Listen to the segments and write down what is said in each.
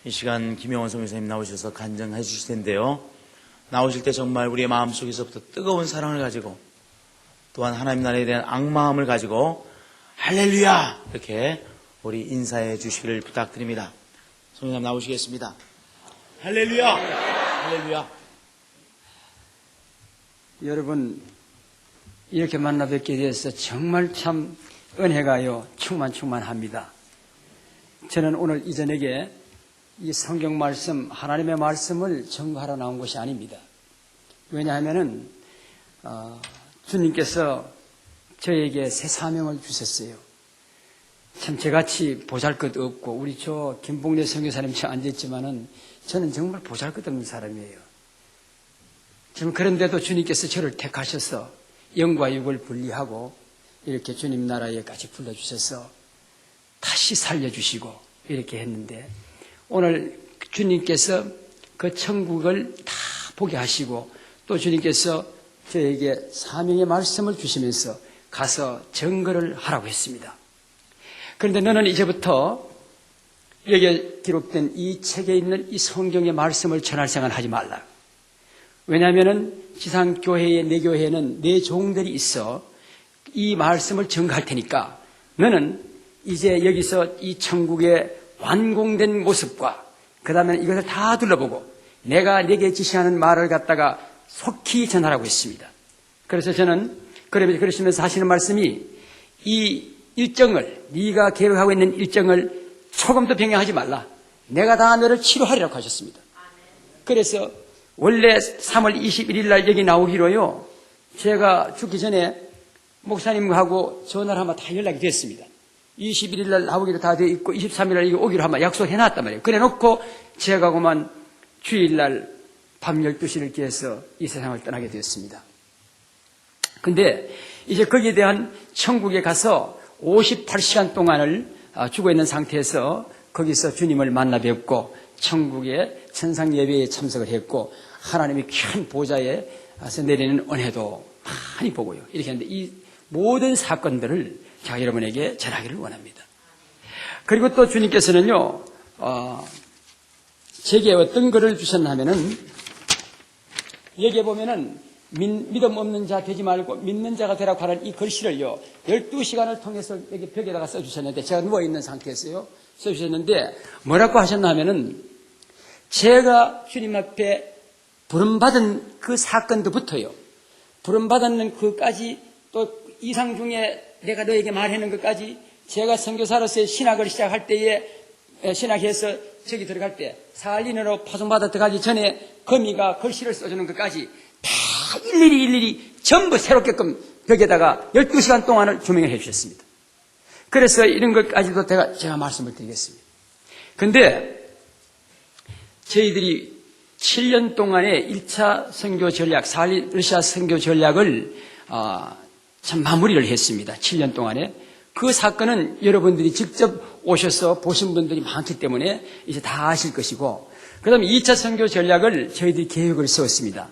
이 시간 김영원 선교사님 나오셔서 간증해 주실 텐데요. 나오실 때 정말 우리의 마음속에서부터 뜨거운 사랑을 가지고 또한 하나님 나라에 대한 악마음을 가지고 할렐루야 이렇게 우리 인사해 주시기를 부탁드립니다. 선교사님 나오시겠습니다. 할렐루야 할렐루야. 여러분 이렇게 만나 뵙게 되어서 정말 참 은혜가요 충만합니다. 저는 오늘 이 저녁에 이 성경 말씀, 하나님의 말씀을 전가하러 나온 것이 아닙니다. 왜냐하면은 주님께서 저에게 새 사명을 주셨어요. 참 저같이 보잘것없고 우리 저 김봉래 선교사님 저 앉아있지만은 저는 정말 보잘것없는 사람이에요. 지금 그런데도 주님께서 저를 택하셔서 영과 육을 분리하고 이렇게 주님 나라에까지 불러주셔서 다시 살려주시고 이렇게 했는데 오늘 주님께서 그 천국을 다 보게 하시고 또 주님께서 저에게 사명의 말씀을 주시면서 가서 증거를 하라고 했습니다. 그런데 너는 이제부터 여기에 기록된 이 책에 있는 이 성경의 말씀을 전할 생각을 하지 말라. 왜냐하면 지상교회의 내 교회에는 내 종들이 있어 이 말씀을 증거할 테니까 너는 이제 여기서 이 천국의 완공된 모습과 그 다음에 이것을 다 둘러보고 내가 네게 지시하는 말을 갖다가 속히 전하라고 했습니다. 그래서 저는 그러시면서 하시는 말씀이 이 일정을 네가 계획하고 있는 일정을 조금도 변경하지 말라. 내가 다 너를 치료하리라고 하셨습니다. 그래서 원래 3월 21일 날 여기 나오기로요 제가 죽기 전에 목사님하고 전화를 한번 다 연락이 됐습니다. 21일 날 나오기로 다 되어 있고 23일 날 오기로 한번 약속해 놨단 말이에요. 그래 놓고 제가 그만 주일 날 밤 12시를 깨서 이 세상을 떠나게 되었습니다. 근데 이제 거기에 대한 천국에 가서 58시간 동안을 죽어 있는 상태에서 거기서 주님을 만나 뵙고 천국의 천상 예배에 참석을 했고 하나님이 큰 보좌에서 내리는 은혜도 많이 보고요. 이렇게 했는데 이 모든 사건들을 제가 여러분에게 전하기를 원합니다. 그리고 또 주님께서는요, 제게 어떤 글을 주셨냐면은, 여기에 보면은, 믿음 없는 자 되지 말고 믿는 자가 되라고 하는 이 글씨를요, 12시간을 통해서 여기 벽에다가 써주셨는데, 제가 누워있는 상태에서요, 써주셨는데, 뭐라고 하셨나 하면은, 제가 주님 앞에 부름받은 그 사건도부터요, 부름받았는 그까지 또 이상 중에 내가 너에게 말하는 것까지 제가 선교사로서의 신학을 시작할 때에 신학해서 저기 들어갈 때 사할린으로 파송받아 들어가기 전에 거미가 글씨를 써주는 것까지 다 일일이 전부 새롭게끔 벽에다가 12시간 동안을 조명을 해 주셨습니다. 그래서 이런 것까지도 제가 말씀을 드리겠습니다. 근데 저희들이 7년 동안의 1차 선교 전략, 사할린 러시아 선교 전략을 참 마무리를 했습니다. 7년 동안에. 그 사건은 여러분들이 직접 오셔서 보신 분들이 많기 때문에 이제 다 아실 것이고 그 다음에 2차 선교 전략을 저희들이 계획을 세웠습니다.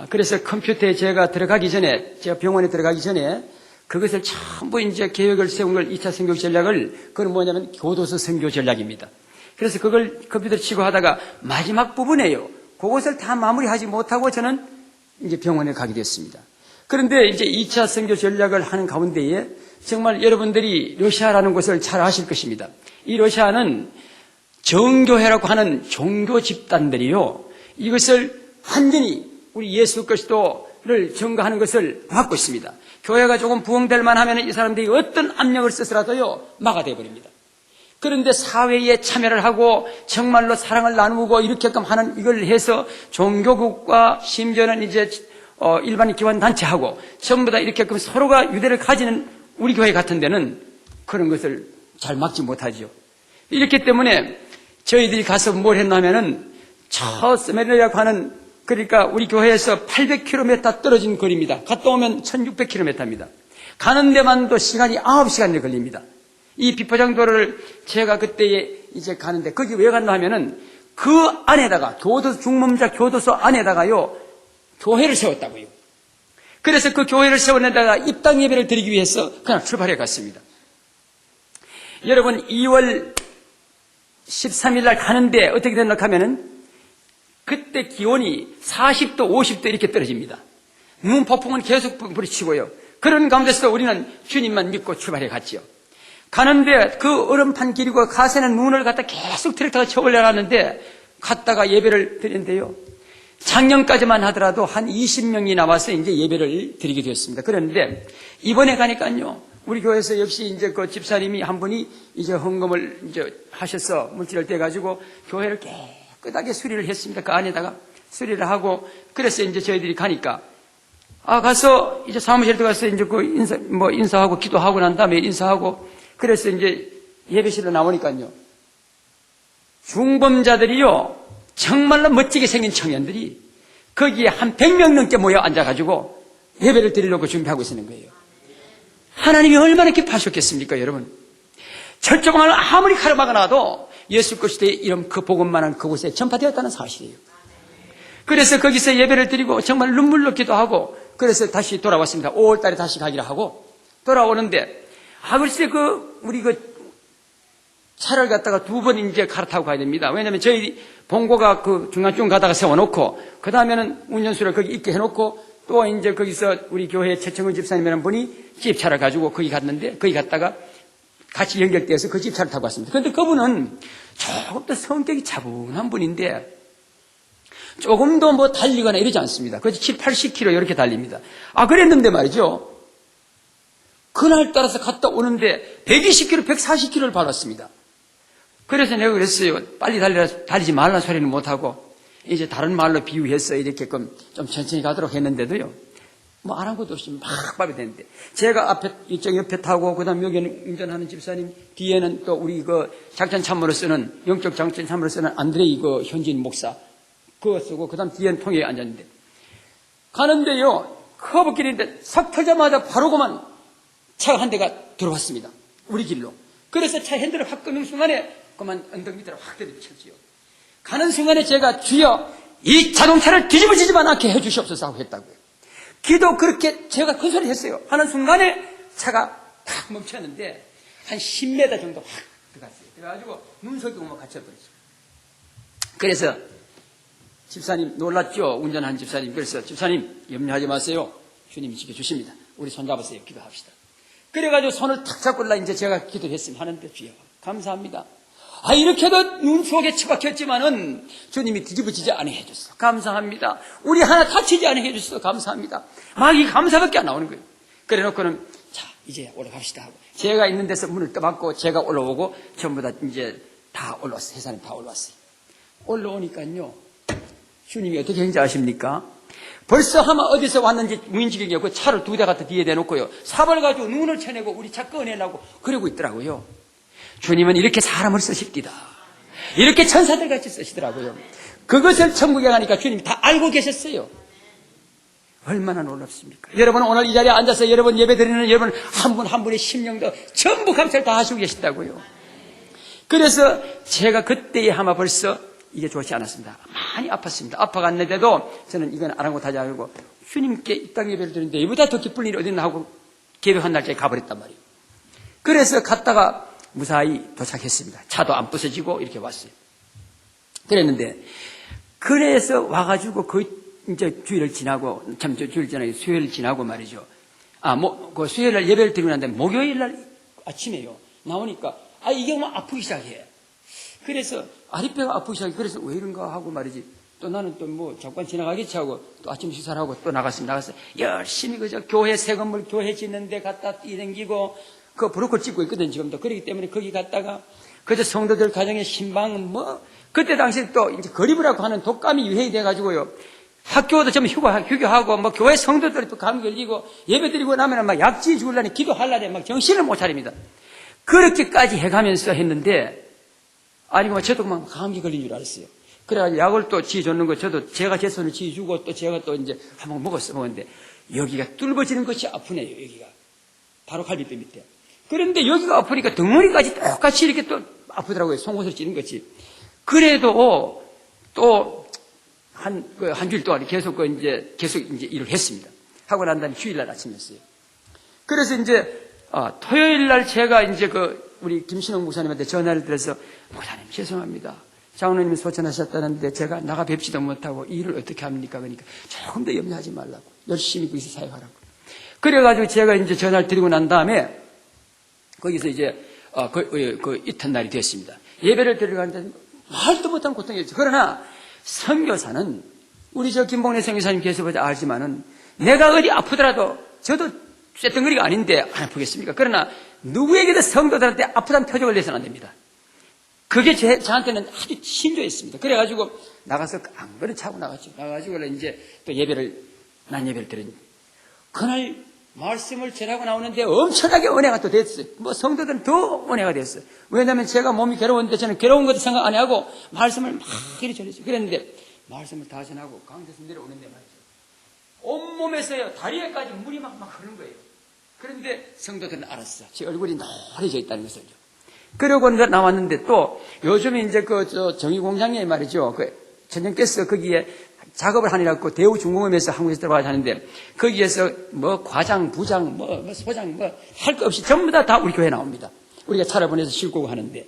그래서 컴퓨터에 제가 병원에 들어가기 전에 그것을 전부 이제 계획을 세운 걸 2차 선교 전략을 그건 뭐냐면 교도소 선교 전략입니다. 그래서 그걸 컴퓨터에 치고 하다가 마지막 부분에요. 그것을 다 마무리하지 못하고 저는 이제 병원에 가게 됐습니다. 그런데 이제 2차 선교 전략을 하는 가운데에 정말 여러분들이 러시아라는 것을 잘 아실 것입니다. 이 러시아는 정교회라고 하는 종교 집단들이요. 이것을 완전히 우리 예수 그리스도를 증거하는 것을 막고 있습니다. 교회가 조금 부흥될 만하면 이 사람들이 어떤 압력을 써서라도요. 막아내 버립니다. 그런데 사회에 참여를 하고 정말로 사랑을 나누고 이렇게끔 하는 이걸 해서 종교국과 심지어는 이제 일반 기관단체하고 전부 다 이렇게 서로가 유대를 가지는 우리 교회 같은 데는 그런 것을 잘 막지 못하죠. 이렇기 때문에 저희들이 가서 뭘 했냐면은 저 스메르라고 하는 그러니까 우리 교회에서 800km 떨어진 거리입니다. 갔다 오면 1600km입니다. 가는 데만도 시간이 9시간이 걸립니다. 이 비포장도를 제가 그때 이제 가는데 거기 왜 갔나 하면은 그 안에다가 중범자 교도소 안에다가요 교회를 세웠다고요. 그래서 그 교회를 세워내다가 입당 예배를 드리기 위해서 그냥 출발해 갔습니다. 여러분 2월 13일 날 가는데 어떻게 됐나 하면은 그때 기온이 40도, 50도 이렇게 떨어집니다. 눈 폭풍은 계속 부딪히고요. 그런 가운데서도 우리는 주님만 믿고 출발해 갔지요. 가는데 그 얼음판 길이고 가세는 눈을 갖다 계속 트랙터가 쳐 올려가는데 갔다가 예배를 드렸는데요. 작년까지만 하더라도 한 20명이 나와서 이제 예배를 드리게 되었습니다. 그런데 이번에 가니까요. 우리 교회에서 역시 이제 그 집사님이 한 분이 이제 헌금을 이제 하셔서 물질을 떼가지고 교회를 깨끗하게 수리를 했습니다. 그 안에다가 수리를 하고 그래서 이제 저희들이 가니까 가서 이제 사무실에 들어가서 이제 그 인사하고 기도하고 난 다음에 인사하고 그래서 이제 예배실로 나오니까요. 중범자들이요. 정말로 멋지게 생긴 청년들이 거기에 한 100명 넘게 모여 앉아가지고 예배를 드리려고 준비하고 있는 거예요. 하나님이 얼마나 기뻐하셨겠습니까, 여러분? 철조망을 아무리 가로막아 놔도 예수 그리스도의 이름 그 복음만한 그곳에 전파되었다는 사실이에요. 그래서 거기서 예배를 드리고 정말 눈물로 기도하고 그래서 다시 돌아왔습니다. 5월 달에 다시 가기로 하고 돌아오는데 글쎄 우리 차를 갖다가 2번 이제 갈아타고 가야 됩니다. 왜냐면 저희 봉고가 중간쯤 가다가 세워놓고 그 다음에는 운전수를 거기 있게 해놓고 또 이제 거기서 우리 교회 최청은 집사님이라는 분이 집차를 가지고 거기 갔는데 거기 갔다가 같이 연결돼서 그 집차를 타고 왔습니다. 그런데 그분은 조금 더 성격이 차분한 분인데 조금도 뭐 달리거나 이러지 않습니다. 그래서 7, 80km 이렇게 달립니다. 그랬는데 말이죠. 그날 따라서 갔다 오는데 120km, 140km를 밟았습니다. 그래서 내가 그랬어요. 빨리 달리지 말라는 소리는 못하고 이제 다른 말로 비유해서 이렇게끔 좀 천천히 가도록 했는데도요. 뭐 안 한 것도 없이 막 밟아야 되는데 제가 이쪽 옆에 타고 그다음 여기는 운전하는 집사님 뒤에는 또 우리 작전 참모로 쓰는 영적 작전 참모로 쓰는 안드레이 현진 목사 그거 쓰고 그다음 뒤에는 통역에 앉았는데 가는데요. 커브길인데 싹 털자마자 바로 그만 차가 한 대가 들어왔습니다. 우리 길로. 그래서 차 핸들을 확 끄는 순간에 그만 언덕 밑으로 확 때려쳤지요. 가는 순간에 제가 주여 이 자동차를 뒤집어지지만 않게 해주시옵소서 하고 했다고요. 기도 그렇게 제가 큰 소리 했어요. 하는 순간에 차가 탁 멈췄는데 한 10m 정도 확 들어갔어요. 그래가지고 눈속이 뭐 갇혀버렸어요. 그래서 집사님 놀랐죠. 운전하는 집사님. 그래서 집사님 염려하지 마세요. 주님이 지켜주십니다. 우리 손잡으세요. 기도합시다. 그래가지고 손을 탁 잡고 이제 제가 기도했습니다. 하는데 주여 감사합니다. 이렇게도 눈 속에 처박혔지만은 주님이 뒤집어지지 않게 해줬어. 감사합니다. 우리 하나 다치지 않게 해줬어. 감사합니다. 막 이 감사밖에 안 나오는 거예요. 그래 놓고는 자 이제 올라갑시다 하고 제가 있는 데서 문을 떠받고 제가 올라오고 전부 다 이제 다 올라왔어요. 회사님 다 올라왔어요. 올라오니까요. 주님이 어떻게 했는지 아십니까? 벌써 아마 어디서 왔는지 무인지경에 그 차를 2대 갖다 뒤에 대놓고요. 삽을 가지고 눈을 쳐내고 우리 차 꺼내려고 그러고 있더라고요. 주님은 이렇게 사람을 쓰십니다. 이렇게 천사들 같이 쓰시더라고요. 그것을 천국에 가니까 주님이 다 알고 계셨어요. 얼마나 놀랍습니까? 여러분 오늘 이 자리에 앉아서 여러분 예배 드리는 여러분 한 분 한 분의 심령도 전부 감사를 다 하시고 계신다고요. 그래서 제가 그때에 아마 벌써 이게 좋지 않았습니다. 많이 아팠습니다. 아파갔는데도 저는 이건 아랑곳하지 않고 주님께 이 땅 예배를 드리는데 이보다 더 기쁠 일이 어디 있나 하고 계획한 날짜에 가버렸단 말이에요. 그래서 갔다가 무사히 도착했습니다. 차도 안 부서지고 이렇게 왔어요. 그랬는데 그래서 와가지고 이제 주일을 지나고 주일 지나고 수요일 지나고 말이죠. 그 수요일 날 예배를 드리고 난데 목요일 날 아침에요. 나오니까 이게 막 아프기 시작해. 그래서 아랫배가 아프기 시작해. 그래서 왜 이런가 하고 말이지. 또 나는 또 뭐 잠깐 지나가겠지 하고 또 아침 식사를 하고 또 나가서 열심히 그저 교회 새 건물 교회 짓는데 갔다 뛰댕기고 그 브로콜 찍고 있거든 지금도. 그렇기 때문에 거기 갔다가 그저 성도들 가정의 신방은 그때 당시 또 이제 거리부라고 하는 독감이 유행이 돼가지고요. 학교도 좀 휴교하고 교회 성도들이 또 감기 걸리고 예배드리고 나면 막 약지 죽으려니 기도하려니 막 정신을 못 차립니다. 그렇게까지 해가면서 했는데 저도 막 감기 걸린 줄 알았어요. 그래가지고 약을 또 지어줬는 거 제가 제 손을 지어주고 또 제가 또 이제 한번 먹었는데 여기가 뚫어지는 것이 아프네요. 여기가 바로 갈비뼈 밑에. 그런데 여기가 아프니까 덩어리까지 똑같이 이렇게 또 아프더라고요. 송곳을 찌는 것이. 그래도 또 한 주일 동안 계속 이제 일을 했습니다. 하고 난 다음에 주일날 아침이었어요. 그래서 이제 토요일 날 제가 이제 우리 김신홍 목사님한테 전화를 드려서 목사님 죄송합니다. 장로님이 소천하셨다는데 제가 나가 뵙지도 못하고 이 일을 어떻게 합니까? 그러니까 조금 더 염려하지 말라고. 열심히 거기서 사역하라고. 그래가지고 제가 이제 전화를 드리고 난 다음에 거기서 이제 그 이튿날이 됐습니다. 예배를 드리러 가는데 말도 못한 고통이었죠. 그러나 선교사는 우리 저 김봉래 선교사님께서 보자 알지만은 내가 어디 아프더라도 저도 쇳덩어리가 아닌데 안 아프겠습니까? 그러나 누구에게도 성도들한테 아프다는 표정을 내서는 안 됩니다. 그게 저한테는 아주 신조였습니다. 그래가지고 나가서 안그를 차고 나갔죠. 나가가지고 이제 또 난 예배를 드린. 그날 말씀을 전하고 나오는데 엄청나게 은혜가 또 됐어요. 뭐 성도들은 더 은혜가 됐어요. 왜냐하면 제가 몸이 괴로웠는데 저는 괴로운 것도 생각 안 하고 말씀을 막 이리 전했어요. 그랬는데 말씀을 다 전하고 강에서 내려오는데 말이죠. 온몸에서요 다리에까지 물이 막 흐르는 거예요. 그런데 성도들은 알았어. 제 얼굴이 노래져 있다는 것을요. 그러고 나왔는데 또 요즘에 이제 정의공장에 말이죠. 전정께서 거기에 작업을 하느라고 대우중공업에서 한국에서 들어가서 하는데 거기에서 뭐 과장, 부장, 뭐 소장 할 거 없이 전부 다 우리 교회에 나옵니다. 우리가 차를 보내서 싣고 하는데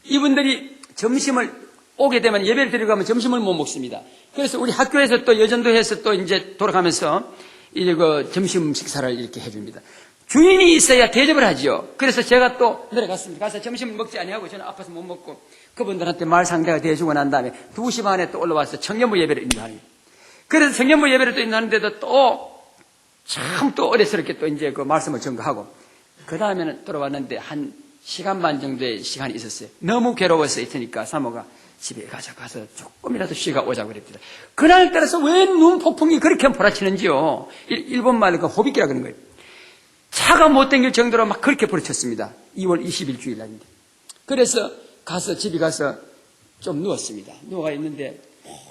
이분들이 점심을 오게 되면 예배를 드리고 가면 점심을 못 먹습니다. 그래서 우리 학교에서 또 여전도에서 또 이제 돌아가면서 이제 그 점심 식사를 이렇게 해줍니다. 주인이 있어야 대접을 하죠. 그래서 제가 또 내려갔습니다. 가서 점심을 먹지 아니하고 저는 아파서 못 먹고 그분들한테 말 상대가 대주고 난 다음에 2시 반에 또 올라와서 청년부 예배를 인도하는 거예요. 그래서 청년부 예배를 또 인도하는데도 또 참 또 어렵스럽게 또 이제 그 말씀을 전가하고 그 다음에는 돌아왔는데 한 시간 반 정도의 시간이 있었어요. 너무 괴로워서 있으니까 사모가 집에 가서 조금이라도 쉬가 오자고 그랬더라. 그날따라서 왜 눈폭풍이 그렇게 몰아치는지요. 일본 말로 그 호비끼라 그러는 거예요. 차가 못 당길 정도로 막 그렇게 부딪혔습니다. 2월 20일 주일날인데. 그래서 집에 가서 좀 누웠습니다. 누워가 있는데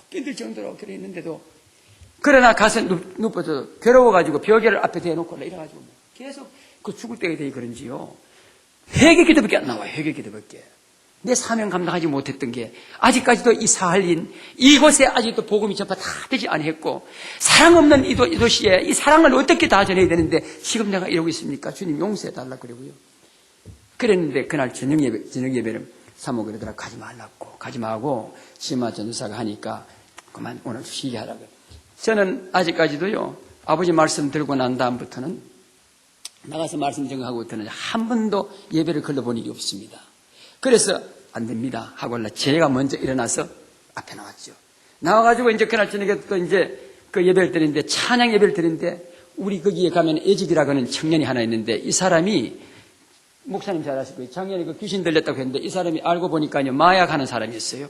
끼들 정도로 그래 있는데도 그러나 가서 눕어서 괴로워가지고 벽에를 앞에 대놓고 이래가지고 계속 그 죽을 때가 되니 그런지요. 회개기도밖에 안 나와요. 회개기도밖에. 내 사명 감당하지 못했던 게 아직까지도 이 사할린 이곳에 아직도 복음이 전파 다 되지 않았고 사랑 없는 이 도시에 이 사랑을 어떻게 다 전해야 되는데 지금 내가 이러고 있습니까? 주님 용서해 달라고 그러고요. 그랬는데 그날 저녁 예배를 사모 그러더라. 가지 말고 심화 전도사가 하니까 그만 오늘 쉬게 하라고. 저는 아직까지도요 아버지 말씀 들고 난 다음부터는 나가서 말씀 전하고부터는 한 번도 예배를 걸러본 일이 없습니다. 그래서 안 됩니다 하고 제가 먼저 일어나서 앞에 나왔죠. 나와가지고 이제 그날 저녁에 또 이제 그 예배를 드리는데 찬양 예배를 드리는데 우리 거기에 가면 애직이라고 하는 청년이 하나 있는데 이 사람이 목사님 잘 아실 거예요. 작년에 그 귀신 들렸다고 했는데 이 사람이 알고 보니까요 마약하는 사람이었어요.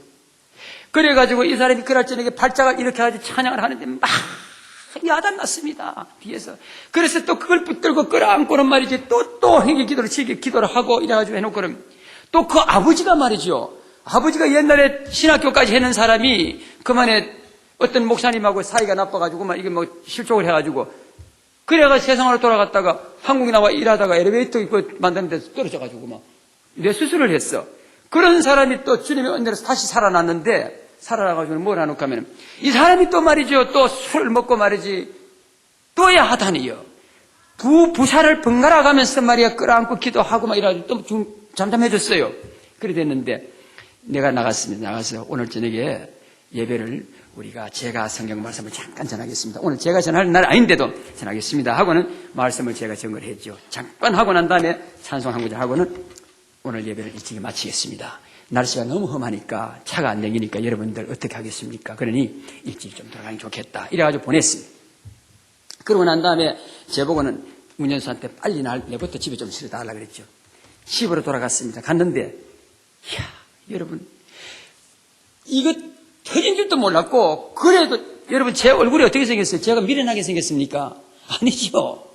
그래가지고 이 사람이 그날 저녁에 발작을 이렇게 하지 찬양을 하는데 막 야단났습니다. 뒤에서. 그래서 또 그걸 붙들고 끌어안고는 말이지 또 행위 기도를 하고 이래가지고 해놓고는 또 그 아버지가 말이죠. 아버지가 옛날에 신학교까지 해놓은 사람이 그만에 어떤 목사님하고 사이가 나빠가지고 막 이게 뭐 실족을 해가지고 그래가 세상으로 돌아갔다가 한국에 나와 일하다가 엘리베이터 만드는 데서 떨어져가지고 막 뇌수술을 했어. 그런 사람이 또 주님의 은혜로 다시 살아났는데 살아나가지고 뭘 하놓고 하면 이 사람이 또 말이죠. 또 술 먹고 말이지 또야 하다니요. 부사를 번갈아 가면서 말이야 끌어안고 기도하고 막 이래가지고 또 잠잠해졌어요. 그래 됐는데 내가 나갔습니다. 나가서 오늘 저녁에 예배를 제가 성경 말씀을 잠깐 전하겠습니다. 오늘 제가 전할 날 아닌데도 전하겠습니다. 하고는 말씀을 제가 정을 했죠. 잠깐 하고 난 다음에 찬송 한 구절 하고는 오늘 예배를 일찍이 마치겠습니다. 날씨가 너무 험하니까 차가 안 다니니까 여러분들 어떻게 하겠습니까? 그러니 일찍 좀 들어가는 게 좋겠다. 이래가지고 보냈습니다. 그러고 난 다음에 제보고는 운전수한테 빨리 내부터 집에 좀 실어다 하려고 그랬죠. 집으로 돌아갔습니다. 갔는데 이야 여러분 이거 터진 줄도 몰랐고 그래도 여러분 제 얼굴이 어떻게 생겼어요? 제가 미련하게 생겼습니까? 아니죠.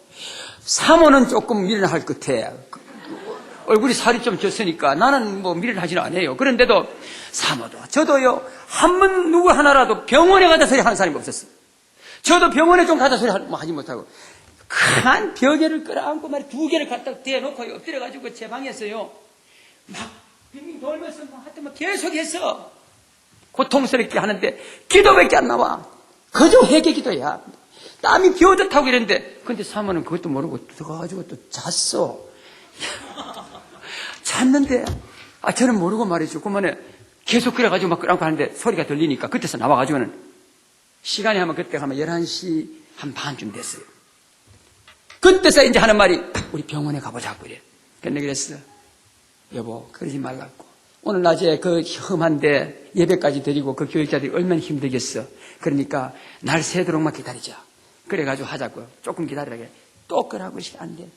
사모는 조금 미련할 끝에 얼굴이 살이 좀 쪘으니까 나는 뭐 미련하지는 않아요. 그런데도 사모도 저도요 한 번 누구 하나라도 병원에 가다 소리 하는 사람이 없었어요. 저도 병원에 좀 가다 소리 하지 못하고 큰 벽에를 끌어안고 말이 2개를 갖다 대놓고 엎드려가지고 제 방에서요 막 빙빙 돌면서 하여튼 막 계속해서 고통스럽게 하는데 기도밖에 안 나와. 그저 회개 기도야. 땀이 비오듯하고 이랬는데, 근데 사모는 그것도 모르고 들어가가지고 또 잤어. 잤는데, 저는 모르고 말이죠. 그만에 계속 그래가지고 막 끌어안고 하는데 소리가 들리니까 그때서 나와가지고는 시간이 하면 그때 가면 11시 한 반쯤 됐어요. 그때서 이제 하는 말이 우리 병원에 가보자고 그래. 근데 그랬어. 여보, 그러지 말라고. 오늘 낮에 그 험한데 예배까지 드리고 그 교육자들이 얼마나 힘들겠어. 그러니까 날 새도록만 기다리자. 그래가지고 하자고요. 조금 기다리라게. 또 끄라고 안 돼.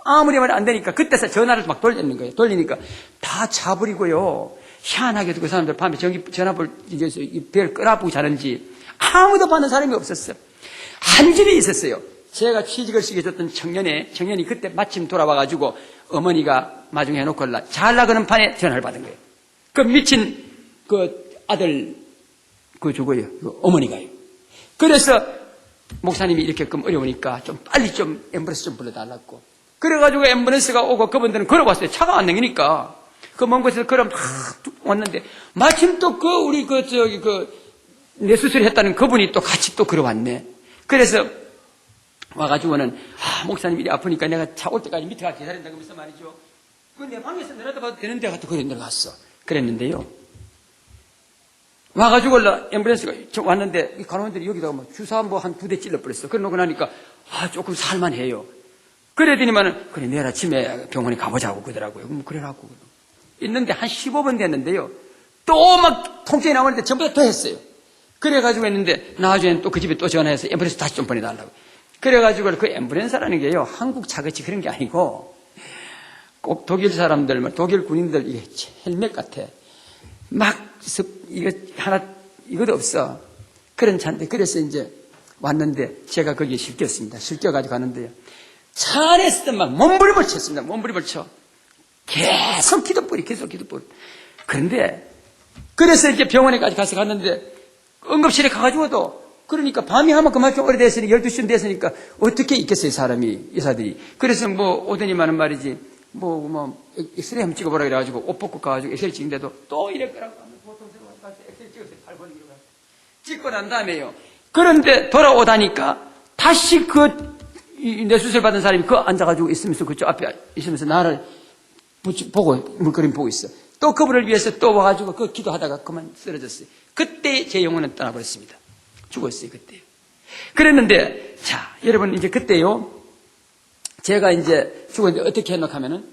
아무리 말안 되니까 그때서 전화를 막 돌리는 거예요. 돌리니까 다 자버리고요. 희한하게도 그 사람들 밤에 전화볼 별 끄라보고 자는지 아무도 받는 사람이 없었어요. 한 집이 있었어요. 제가 취직을 시켜줬던 청년이 그때 마침 돌아와가지고 어머니가 마중에 해놓고 잘 나가는 판에 전화를 받은 거예요. 그 미친 그 아들 그 죽어요. 그 어머니가요. 그래서 목사님이 이렇게끔 어려우니까 좀 빨리 좀 앰뷸런스 좀 불러달라고. 그래가지고 앰뷸런스가 오고 그분들은 걸어왔어요. 차가 안 다니니까. 그 먼 곳에서 걸어 막 왔는데 마침 또 우리 내 수술했다는 그분이 또 같이 또 걸어왔네. 그래서 와가지고는 목사님 일이 아프니까 내가 차 올 때까지 밑에 가서 기다린다 그러면서 말이죠. 그 내 방에서 내려다봐도 되는 데 가서 그래 내려갔어. 그랬는데요. 와가지고 앰뷸런스가 왔는데 이 간호원들이 여기다가 뭐 주사 뭐 한 2대 찔러버렸어. 그러고 나니까 조금 살만해요. 그래더니만은 그래 내일 아침에 병원에 가보자고 그러더라고요. 그럼 그래라고 있는데 한 15분 됐는데요. 또 막 통증이 나오는데 전부 다 더 했어요. 그래가지고 했는데 나중에는 또 그 집에 또 전화해서 앰뷸런스 다시 좀 보내달라고. 그래가지고 그 앰뷸런스라는 게요. 한국 차같이 그런 게 아니고 꼭 독일 사람들, 독일 군인들 이게 헬멧 같아. 이거 하나 이것도 없어. 그런 차인데 그래서 이제 왔는데 제가 거기에 실겼습니다. 실겨가지고 가는데요. 차 안에서 막 몸부림을 쳤습니다. 몸부림을 쳐. 계속 기도뿌리. 그런데 그래서 이렇게 병원에까지 갔는데 응급실에 가가지고도 그러니까 밤이 하면 그만 좀 오래됐으니 12시쯤 됐으니까 어떻게 있겠어요 사람이 의사들이. 그래서 뭐 오더니만은 말이지 엑스레이 한번 찍어보라 그래가지고 옷 벗고 가가지고 엑스레이 찍는데도 또 이래 거라고 보통 가서 엑스레이 찍었어요. 8번이라고 찍고 난 다음에요. 그런데 돌아오다니까 다시 내 수술 받은 사람이 앉아가지고 있으면서 그쪽 앞에 있으면서 나를 보고 물그림 보고 있어. 또 그분을 위해서 또 와가지고 기도하다가 그만 쓰러졌어요. 그때 제 영혼은 떠나버렸습니다. 죽었어요 그때. 그랬는데 여러분 이제 그때요. 제가 이제 죽었는데 어떻게 했나 하면은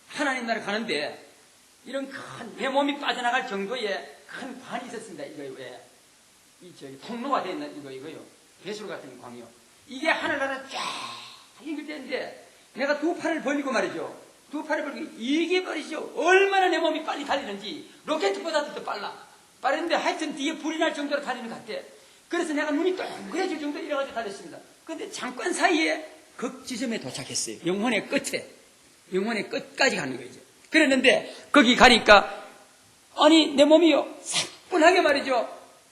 하나님 나라 가는데 이런 내 몸이 빠져나갈 정도의 큰 관이 있었습니다. 이거요. 통로가 되어 있는 이거요. 배수로 같은 광이요. 이게 하늘나라 쫙 연결되는데 내가 2팔을 벌리고 말이죠. 2팔을 벌리고 이게 말이죠. 얼마나 내 몸이 빨리 달리는지 로켓보다도 더 빠른데 하여튼 뒤에 불이 날 정도로 달리는 것 같아. 그래서 내가 눈이 동그래질 정도로 이래가지고 달렸습니다. 그런데 잠깐 사이에 그 지점에 도착했어요. 영혼의 끝까지 가는 거죠. 그랬는데 거기 가니까 내 몸이요 사뿐하게 말이죠.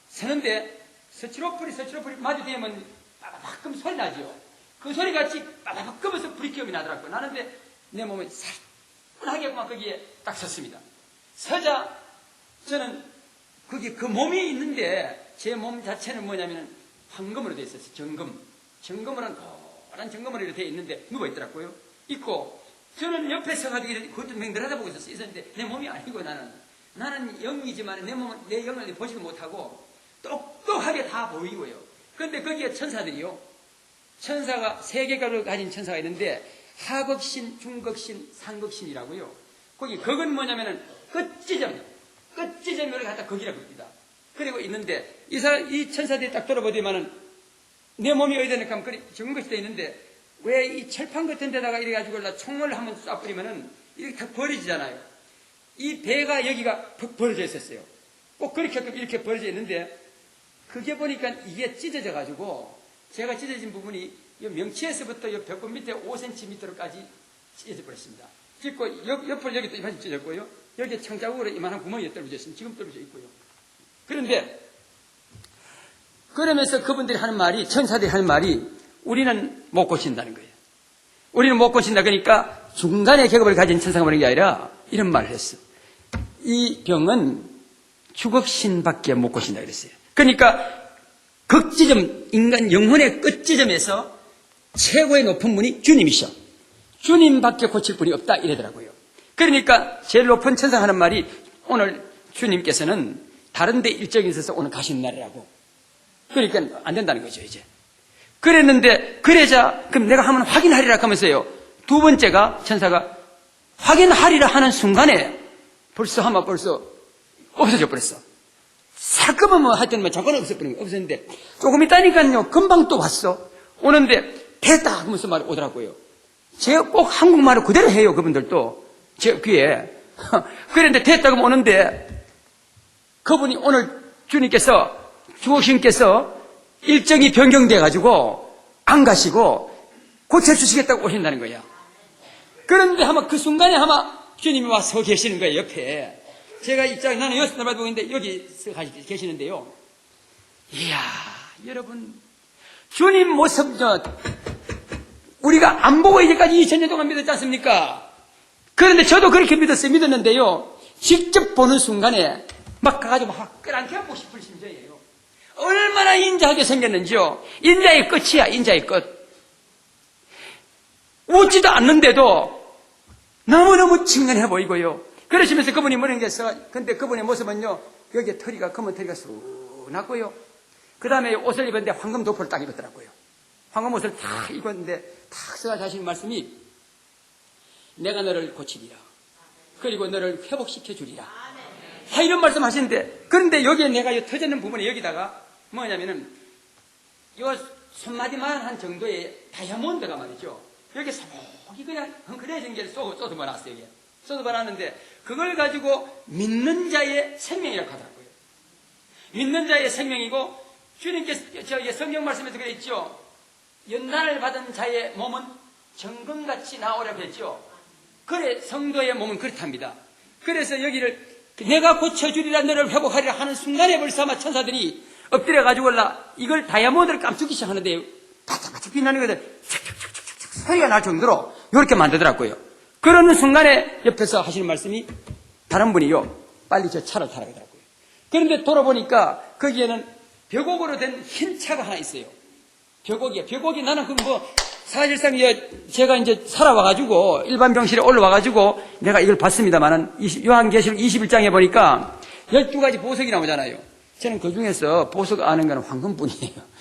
서는데 서치로풀이 마주대면 빠바박 그럼 소리 나죠. 그 소리 같이 빠바박 그면서 불이 기음이 나더라고요. 나는데 내 몸이 사뿐하게만 거기에 딱 섰습니다. 서자 저는 거기 그 몸이 있는데 제 몸 자체는 뭐냐면은 황금으로 되어 있었어요. 정금으로는 노란 정금으로 되어 있는데 누워 있더라고요. 있고 저는 옆에 서가지고 그것도 맹들하다 보고 있었는데 내 몸이 아니고 나는 영이지만 내 영을 보지도 못하고 똑똑하게 다 보이고요. 그런데 거기에 천사들이요. 천사가 3개가를 가진 천사가 있는데 하극신, 중극신, 상극신이라고요. 그건 뭐냐면은 끝지점을 갖다 거기라 그럽니다. 그리고 있는데 이 천사들이 딱 돌아보더니만은 내 몸이 어디다 하면 정것이 되어 있는데 왜 이 철판 같은 데다가 이래가지고 총을 한번 쏴버리면은 이렇게 탁 벌어지잖아요. 이 배가 여기가 벌어져 있었어요. 꼭 이렇게 벌어져 있는데 그게 보니까 이게 찢어져가지고 제가 찢어진 부분이 이 명치에서부터 이 벽골 밑에 5cm까지 찢어져 버렸습니다. 찢고 옆으로 여기 또 이만큼 찢어졌고요. 여기에 청자국으로 이만한 구멍이 떨어져 있습니다. 지금 떨어져 있고요. 그런데 그러면서 그분들이 하는 말이 천사들이 하는 말이 우리는 못 고친다는 거예요. 우리는 못 고친다. 그러니까 중간에 계급을 가진 천사가 보는 게 아니라 이런 말을 했어. 이 병은 죽업신밖에 못 고친다 그랬어요. 그러니까 극지점, 인간 영혼의 끝지점에서 최고의 높은 분이 주님이셔. 주님밖에 고칠 분이 없다 이러더라고요. 그러니까 제일 높은 천상 하는 말이 오늘 주님께서는 다른 데 일정이 있어서 오늘 가시는 날이라고. 그러니까 안 된다는 거죠, 이제. 그랬는데, 그러자, 그럼 내가 한번 확인하리라 하면서요. 두 번째가, 천사가 확인하리라 하는 순간에 벌써 없어져 버렸어. 살금은 뭐 하여튼 뭐 잠깐 없었는데, 조금 있다니까요. 금방 또 왔어. 오는데, 됐다! 하면서 말 오더라고요. 제가 꼭 한국말을 그대로 해요, 그분들도. 제 귀에. 그런데 됐다고 오는데, 그분이 오늘 주님께서 일정이 변경돼가지고 안 가시고 고쳐주시겠다고 오신다는 거야. 그런데 아마 그 순간에 아마 주님이 와 서 계시는 거예요, 옆에. 제가 입장, 나는 여섯 날 보고 있는데 여기 계시는데요. 이야, 여러분. 주님 모습, 우리가 안 보고 이제까지 2000년 동안 믿었지 않습니까? 그런데 저도 그렇게 믿었는데요. 직접 보는 순간에 막 가가지고 막 끌어안고 싶을 심정이에요. 얼마나 인자하게 생겼는지요. 인자의 끝이야, 인자의 끝. 웃지도 않는데도 너무너무 친근해 보이고요. 그러시면서 그분이 머리에서, 근데 그분의 모습은요, 여기에 검은 털이가 쑥 났고요. 그 다음에 옷을 입었는데 황금 도포를 딱 입었더라고요. 황금 옷을 딱 입었는데 딱 써가지고 하시는 말씀이 내가 너를 고치리라. 그리고 너를 회복시켜 주리라. 이런 말씀 하시는데, 그런데 여기에 내가 터졌는 부분에 여기다가 뭐냐면은 요 손마디만 한 정도의 다이아몬드가 말이죠. 여기 속이 그냥 헝클해진 게 쏟아봐 놨어요. 여기 쏟아봐 놨는데 그걸 가지고 믿는 자의 생명이라고 하더라고요. 믿는 자의 생명이고, 주님께서 성경 말씀에서 그랬죠. 연단을 받은 자의 몸은 정금같이 나오라고 했죠. 그래, 성도의 몸은 그렇답니다. 그래서 여기를 내가 고쳐주리라, 너를 회복하리라 하는 순간에 벌써 아마 천사들이 엎드려가지고 이걸 다이아몬드를 깜짝이 시작하는데 바짝바짝 빛나는 것들 척척척척척 소리가 날 정도로 이렇게 만들더라고요. 그러는 순간에 옆에서 하시는 말씀이 다른 분이요, 빨리 저 차를 타라 그러더라고요. 그런데 돌아보니까 거기에는 벽옥으로 된 흰 차가 하나 있어요. 벽옥이 나는 사실상 제가 이제 살아와가지고 일반 병실에 올라와가지고 내가 이걸 봤습니다만은 요한계시록 21장에 보니까 12가지 보석이 나오잖아요. 저는 그 중에서 보석 아는 건 황금뿐이에요.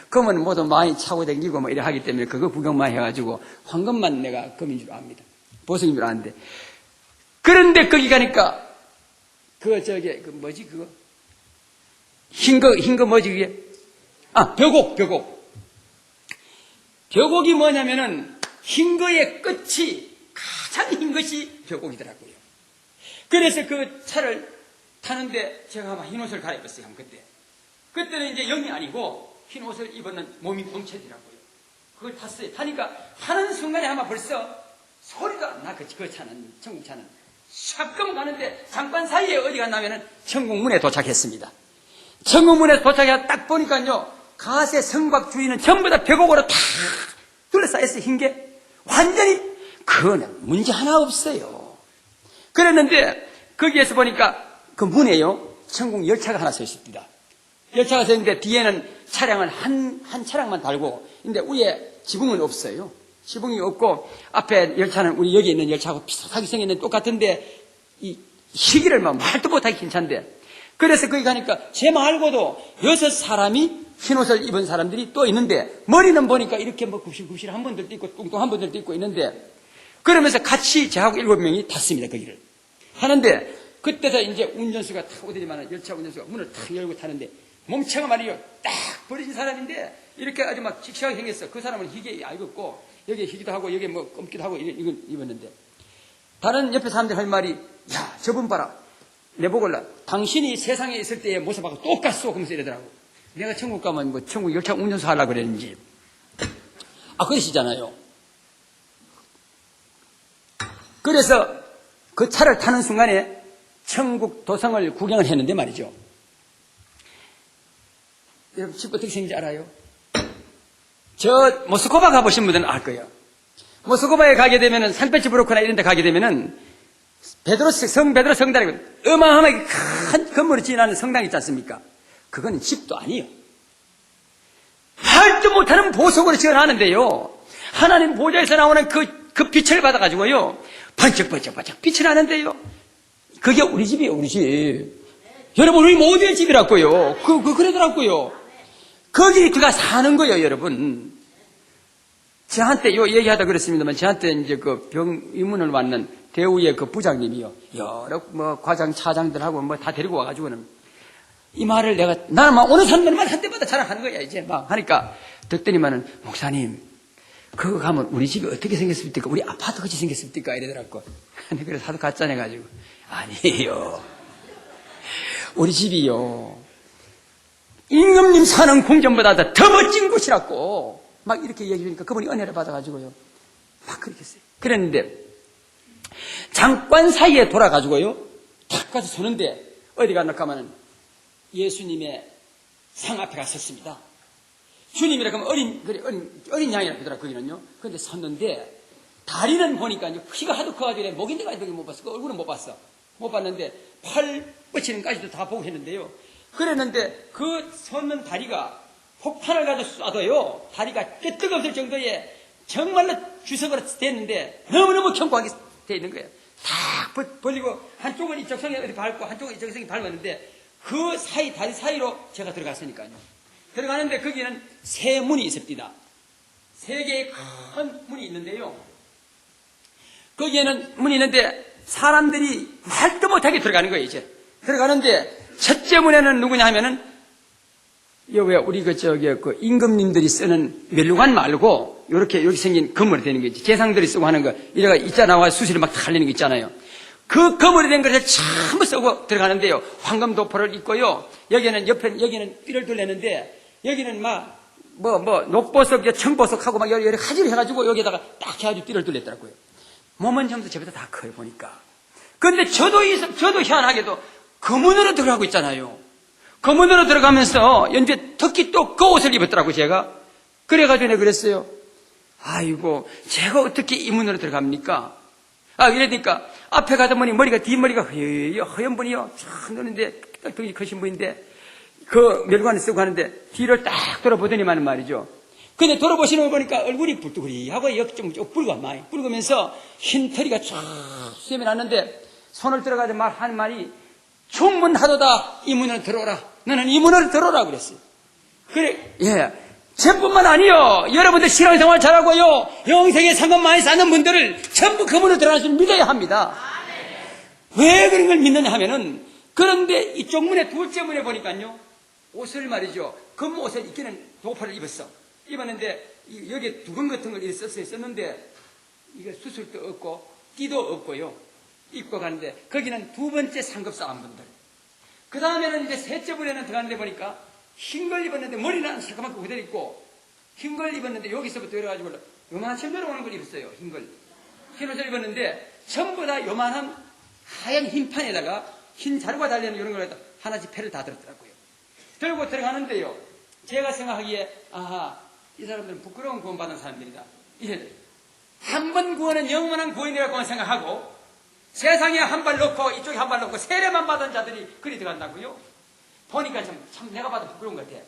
금은 모두 많이 차고 다니고 뭐 이래 하기 때문에 그거 구경만 해가지고 황금만 내가 금인 줄 압니다. 보석인 줄 아는데. 그런데 거기 가니까 흰 거 뭐지 그게? 벽옥. 벽옥이 뭐냐면은 흰 거의 끝이 가장 흰 것이 벽옥이더라고요. 그래서 그 차를 타는데 제가 아마 흰 옷을 갈아입었어요. 그때는 이제 영이 아니고 흰 옷을 입었는 몸이 정체더라고요. 그걸 탔어요. 타니까 타는 순간에 아마 벌써 소리도 안 나. 그 차는, 천국 차는. 샥끔 가는데 잠깐 사이에 어디 갔냐면은 천국문에 도착했습니다. 천국문에 도착해서 딱 보니까요, 가세 성곽 주위는 전부 다 벽옥으로 다 둘러싸였어요. 흰 게. 완전히, 그거는 문제 하나 없어요. 그랬는데, 거기에서 보니까 그 문에요, 천국 열차가 하나 서 있습니다. 열차가 서 있는데, 뒤에는 차량은 한 차량만 달고, 근데 위에 지붕은 없어요. 지붕이 없고, 앞에 열차는 우리 여기 있는 열차하고 비슷하게 생겼는데 똑같은데, 이 시기를 막 말도 못하게 괜찮은데, 그래서 거기 가니까 제 말고도 6사람이 흰옷을 입은 사람들이 또 있는데, 머리는 보니까 이렇게 뭐 굽실굽실 한 분들도 있고 뚱뚱한 분들도 있고 있는데, 그러면서 같이 저하고 7명이 탔습니다. 거기를 하는데, 그때서 이제 운전수가 탁 오더니만 열차 운전수가 문을 탁 열고 타는데, 몸체가 말이요 딱 버려진 사람인데 이렇게 아주 막 씩씩하게 생겼어. 그 사람은 희게 입었고 여기에 희기도 하고 여기에 뭐 검기도 하고 이걸 입었는데, 다른 옆에 사람들 할 말이, 야 저분 봐라, 내보고 당신이 세상에 있을 때의 모습하고 똑같소 하면서 이러더라고. 내가 천국 가면 뭐 천국 열차 운전수 하려고 그랬는지. 그러시잖아요. 그래서 그 차를 타는 순간에 천국 도성을 구경을 했는데 말이죠. 여러분 집 어떻게 생긴지 알아요? 저 모스크바 가보신 분들은 알 거예요. 모스크바에 가게 되면은 산페트부르크나 이런 데 가게 되면은 성 베드로 성당이고 어마어마하게 큰 건물이 지나는 성당 있지 않습니까? 그건 집도 아니에요. 말도 못하는 보석으로 지어하는데요. 하나님 보좌에서 나오는 그 빛을 받아가지고요. 번쩍번쩍번쩍 빛이 나는데요. 그게 우리 집이에요, 우리 집. 여러분, 우리 모두의 집이라고요. 그러더라고요. 거기 들어가 사는 거예요, 여러분. 저한테 얘기하다 그랬습니다만, 저한테 이제 그 병 입문을 받는 대우의 그 부장님이요. 여러 과장, 차장들하고 다 데리고 와가지고는 이 말을 나는 막 오는 사람들만 한 때마다 자랑하는 거야, 이제 막 하니까. 듣더니만은, 목사님, 그거 가면 우리 집이 어떻게 생겼습니까? 우리 아파트 같이 생겼습니까? 이러더라고. 그래서 하도 가짜내가지고. 아니에요. 우리 집이요. 임금님 사는 궁전보다 더 멋진 곳이라고. 막 이렇게 얘기하니까 그분이 은혜를 받아가지고요. 막 그렇게 했어요. 그랬는데, 잠깐 사이에 돌아가지고요. 탁 가서 서는데, 어디 갔나 하면은 예수님의 상 앞에 갔었습니다. 주님이라 그러면 어린 양이라 그러더라, 거기는요. 그런데 섰는데, 다리는 보니까요, 키가 하도 커가지고, 목인데가 못 봤어. 그 얼굴은 못 봤어. 못 봤는데, 팔 뻗치는까지도 다 보고 했는데요. 그랬는데, 그 섰는 다리가 폭탄을 가지고 쏴도요, 다리가 끄떡없을 정도의 정말로 주석으로 됐는데, 너무너무 견고하게 돼 있는 거예요. 탁 벌리고, 한쪽은 이쪽 성에 어디 밟고, 한쪽은 이쪽 성에 밟았는데, 그 사이, 다리 사이로 제가 들어갔으니까요. 들어가는데 거기는 세 문이 있습니다. 세 개의 큰 문이 있는데요. 거기에는 문이 있는데 사람들이 말도 못하게 들어가는 거예요, 이제. 들어가는데 첫째 문에는 누구냐 하면은, 왜 우리 그 임금님들이 쓰는 멸류관 말고, 이렇게 생긴 건물이 되는 거지. 재상들이 쓰고 하는 거, 이래가 있자 나와 수시로 막 달리는 거 있잖아요. 그 거물이 된 것을 전부 쓰고 들어가는데요. 황금 도포를 입고요. 여기는 띠를 둘렸는데, 여기는 녹보석, 청보석하고 막 여러 가지를 해가지고 여기다가 딱 해가지고 띠를 둘렸더라고요. 몸은 전부 저보다 다 커요, 보니까. 그런데 저도 희한하게도 검은으로 들어가고 있잖아요. 검은으로 들어가면서 연주에 특히 또 그 옷을 입었더라고요, 제가. 그래가지고 내가 그랬어요. 아이고, 제가 어떻게 이 문으로 들어갑니까? 이러니까 앞에 가다 보니 뒷머리가 허연 분이요. 참 노는데, 깍두기 크신 분인데, 그 멸관을 쓰고 하는데, 뒤를 딱 돌아보더니만 말이죠. 근데 돌아보시는 거 보니까 얼굴이 불뚝거리하고 여기 좀 많이 붉으면서 흰 털이가 쫙 쇠며 났는데, 손을 들어가서 하는 말이, 충분하도다, 이 문으로 들어오라. 너는 이 문으로 들어오라 그랬어요. 그래, 저뿐만 아니요. 여러분들 신앙생활 잘하고요. 영생에 상금 많이 쌓는 분들을 전부 그 문으로 들어갈 줄 믿어야 합니다. 왜 그런 걸 믿느냐 하면은, 그런데 이쪽 문에, 둘째 문에 보니까요, 옷을 말이죠. 검은 옷을 입기는 도파를 입었는데, 여기에 두건 같은 걸 썼는데, 이게 수술도 없고, 띠도 없고요. 입고 가는데, 거기는 두 번째 상급 쌓은 분들. 그 다음에는 이제 셋째 문에는 들어가는데 보니까, 흰 걸 입었는데, 머리는 새까맣게 그대로 입고, 흰 걸 입었는데, 여기서부터 이래가지고, 요만한 침 들어오는 걸 입었어요, 흰 걸. 흰 옷을 입었는데, 전부 다 요만한 하얀 흰 판에다가, 흰 자루가 달려있는 이런 걸 하나씩 패를 다 들었더라고요. 들고 들어가는데요, 제가 생각하기에, 이 사람들은 부끄러운 구원받은 사람들이다. 이래요. 한 번 구원은 영원한 구원이라고 생각하고, 세상에 한 발 넣고, 이쪽에 한 발 넣고, 세례만 받은 자들이 그리 들어간다고요? 보니까 참 내가 봐도 부끄러운 것 같아.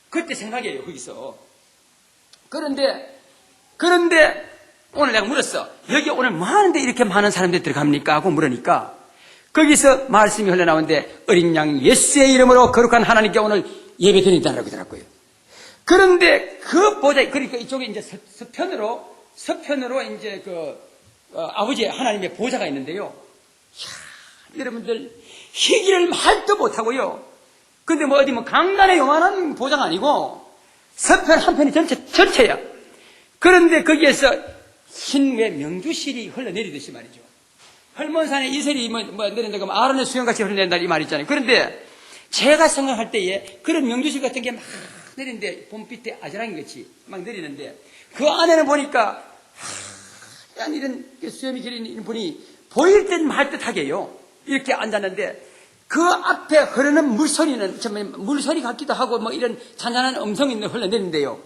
그때 생각이에요, 거기서. 그런데, 오늘 내가 물었어. 여기 오늘 뭐 하는데 이렇게 많은 사람들이 들어갑니까? 하고 물으니까, 거기서 말씀이 흘러나오는데, 어린 양 예수의 이름으로 거룩한 하나님께 오늘 예배 드린다라고 그러더라고요. 그런데 그러니까 이쪽에 이제 서편으로 이제 아버지 하나님의 보좌가 있는데요. 여러분들, 희기를 말도 못하고요. 근데 어디 강단에 요만한 보좌가 아니고, 서편 한 편이 전체야. 그런데 거기에서 흰 명주실이 흘러내리듯이 말이죠. 헐몬산에 이슬이 내린다고 하면 아론의 수영같이 흘러낸다 이 말 있잖아요. 그런데 제가 생각할 때에 그런 명주실 같은 게 막 내리는데, 봄빛에 아지랑이 같이 막 내리는데, 그 안에는 보니까 이런 수염이 기린 분이 보일 듯 말 듯하게요. 이렇게 앉았는데, 그 앞에 흐르는 물소리는 정말 물소리 같기도 하고 이런 잔잔한 음성이 흘러내리는데요.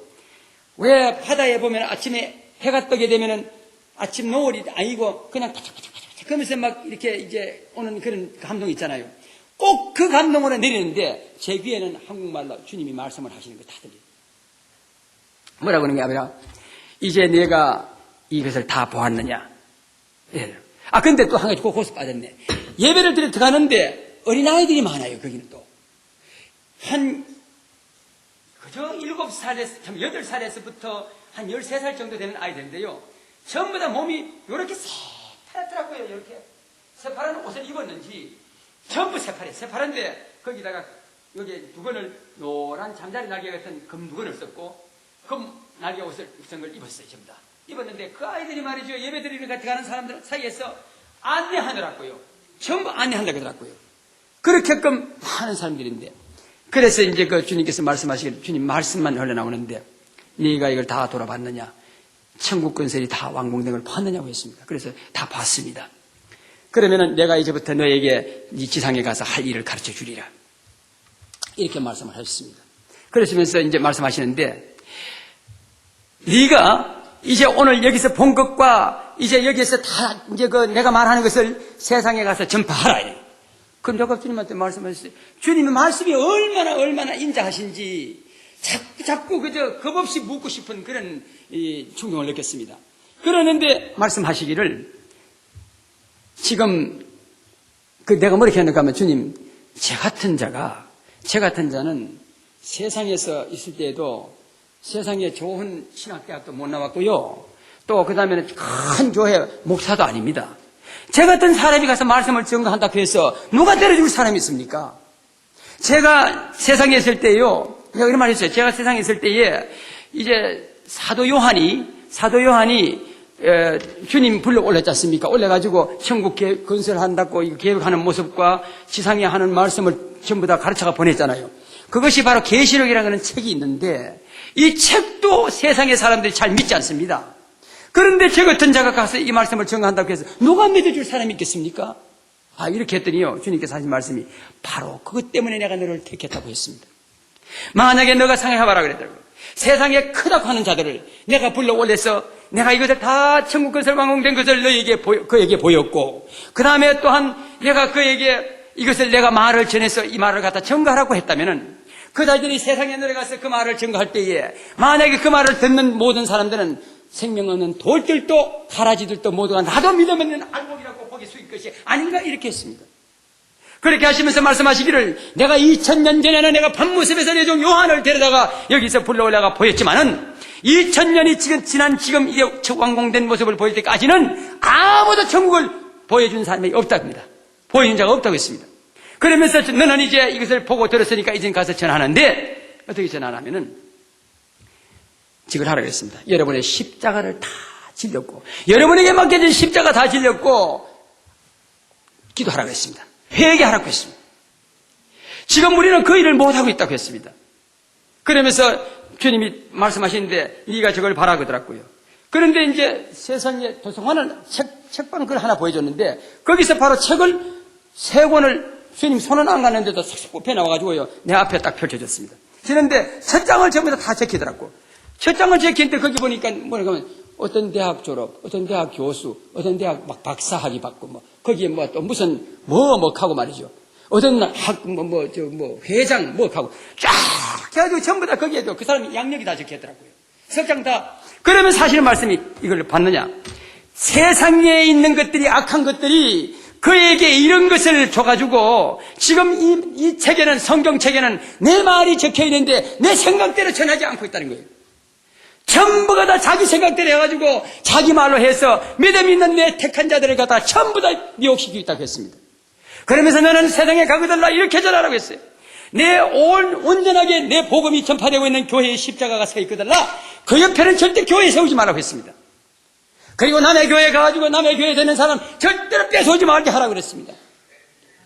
왜 바다에 보면 아침에 해가 뜨게 되면은 아침 노을이 아니고 그냥 바짝바짝바짝 그러면서 막 이렇게 이제 오는 그런 감동이 있잖아요. 꼭 그 감동으로 내리는데 제 귀에는 한국말로 주님이 말씀을 하시는 거 다 들려요. 뭐라고 하는 게 아니라 이제 내가 이것을 다 보았느냐. 예. 근데 또 한 가지 거기서 빠졌네. 예배를 드려 들어가는데 어린아이들이 많아요. 거기는 또. 그저 7살에서, 8살에서부터 한 13살 정도 되는 아이들인데요. 전부 다 몸이 이렇게 새파랗더라고요. 이렇게. 새파란 옷을 입었는지 전부 새파란데 거기다가 여기 두건을 노란 잠자리 날개 같은 금 두건을 썼고 금 날개 옷을 입은 걸 입었어요. 전부 다. 입었는데 그 아이들이 말이죠. 예배 드리러 같이 가는 사람들 사이에서 안내하더라고요. 전부 안내한다고 하더라고요. 그렇게끔 많은 사람들인데 그래서 이제 그 주님께서 말씀하시길 주님 말씀만 흘러나오는데 네가 이걸 다 돌아봤느냐? 천국 건설이 다 완공된 걸 봤느냐고 했습니다. 그래서 다 봤습니다. 그러면은 내가 이제부터 너에게 이 지상에 가서 할 일을 가르쳐 주리라. 이렇게 말씀을 하셨습니다. 그러시면서 이제 말씀하시는데 네가 이제 오늘 여기서 본 것과 이제 여기에서 다 이제 그 내가 말하는 것을 세상에 가서 전파하라. 그럼 제가 주님한테 말씀하셨어요. 주님의 말씀이 얼마나 인자하신지 자꾸 그저 겁없이 묻고 싶은 그런 충동을 느꼈습니다. 그러는데 말씀하시기를 지금 내가 뭐렇게 했는가 하면 주님 제 같은 자는 세상에서 있을 때에도 세상에 좋은 신학대학도 못 나왔고요. 또 그 다음에는 큰 교회 목사도 아닙니다. 제 같은 사람이 가서 말씀을 증거한다고 해서 누가 때려줄 사람이 있습니까? 제가 세상에 있을 때요. 내가 이런 말 했어요. 제가 세상에 있을 때에 이제 사도 요한이 주님 불러 올렸지 않습니까? 올려가지고 천국 건설한다고 계획하는 모습과 지상에 하는 말씀을 전부 다 가르쳐가 보냈잖아요. 그것이 바로 계시록이라는 책이 있는데 이 책도 세상의 사람들이 잘 믿지 않습니다. 그런데 저 같은 자가 가서 이 말씀을 증거한다고 해서 누가 믿어줄 사람이 있겠습니까? 이렇게 했더니요. 주님께서 하신 말씀이 바로 그것 때문에 내가 너를 택했다고 했습니다. 만약에 너가 생각해봐라 그랬더라고요. 세상에 크다고 하는 자들을 내가 불러 올려서 내가 이것을 다 천국 건설 완공된 것을 그에게 보였고 그 다음에 또한 내가 그에게 이것을 내가 말을 전해서 이 말을 갖다 증거하라고 했다면은 그 자들이 세상에 내려가서 그 말을 증거할 때에 만약에 그 말을 듣는 모든 사람들은 생명 없는 돌들도 가라지들도 모두가 나도 믿음 없는 알곡이라고 보기 수일 것이 아닌가 이렇게 했습니다. 그렇게 하시면서 말씀하시기를 내가 2000년 전에는 내가 밤모습에서 내 종 요한을 데려다가 여기서 불러 올라가 보였지만은 2000년이 지난 지금 이게 완공된 모습을 보일 때까지는 아무도 천국을 보여준 사람이 없다고 합니다. 보여준 자가 없다고 했습니다. 그러면서 너는 이제 이것을 보고 들었으니까 이제 가서 전하는데 어떻게 전하냐면은 직을 하라고 했습니다. 여러분의 십자가를 다 질렸고 여러분에게 맡겨진 십자가 다 질렸고 기도하라고 했습니다. 회개하라고 했습니다. 지금 우리는 그 일을 못하고 있다고 했습니다. 그러면서 주님이 말씀하시는데 네가 저걸 봐라 그러더라고요. 그런데 이제 세상에 도서관을 책방 그걸 하나 보여줬는데 거기서 바로 책을 3권을 주님 손은 안 갔는데도 싹싹 뽑혀 나와가지고요 내 앞에 딱 펼쳐졌습니다. 그런데 첫 장을 전부 다 적히더라고. 첫 장을 적히는데 거기 보니까 뭐라고 하면 어떤 대학 졸업, 어떤 대학 교수, 어떤 대학 막 박사학위 받고 거기에 또 무슨 하고 말이죠. 어떤 회장 하고 쫙 해가지고 전부 다 거기에도 그 사람이 양력이 다 적혀있더라고요. 석장 다. 그러면 사실 말씀이 이걸 봤느냐? 세상에 있는 것들이 악한 것들이 그에게 이런 것을 줘가지고 지금 이 책에는 성경책에는 내 말이 적혀있는데 내 생각대로 전하지 않고 있다는 거예요. 전부가 다 자기 생각대로 해가지고 자기 말로 해서 믿음 있는 내 택한 자들을 갖다 전부 다 미혹시키고 있다고 했습니다. 그러면서 너는 세상에 가거들라 이렇게 전하라고 했어요. 온전하게 내 복음이 전파되고 있는 교회의 십자가가 서 있거들라 그 옆에는 절대 교회 세우지 말라고 했습니다. 그리고 남의 교회에 가가지고 남의 교회에 되는 사람 절대로 뺏어오지 말게 하라고 그랬습니다.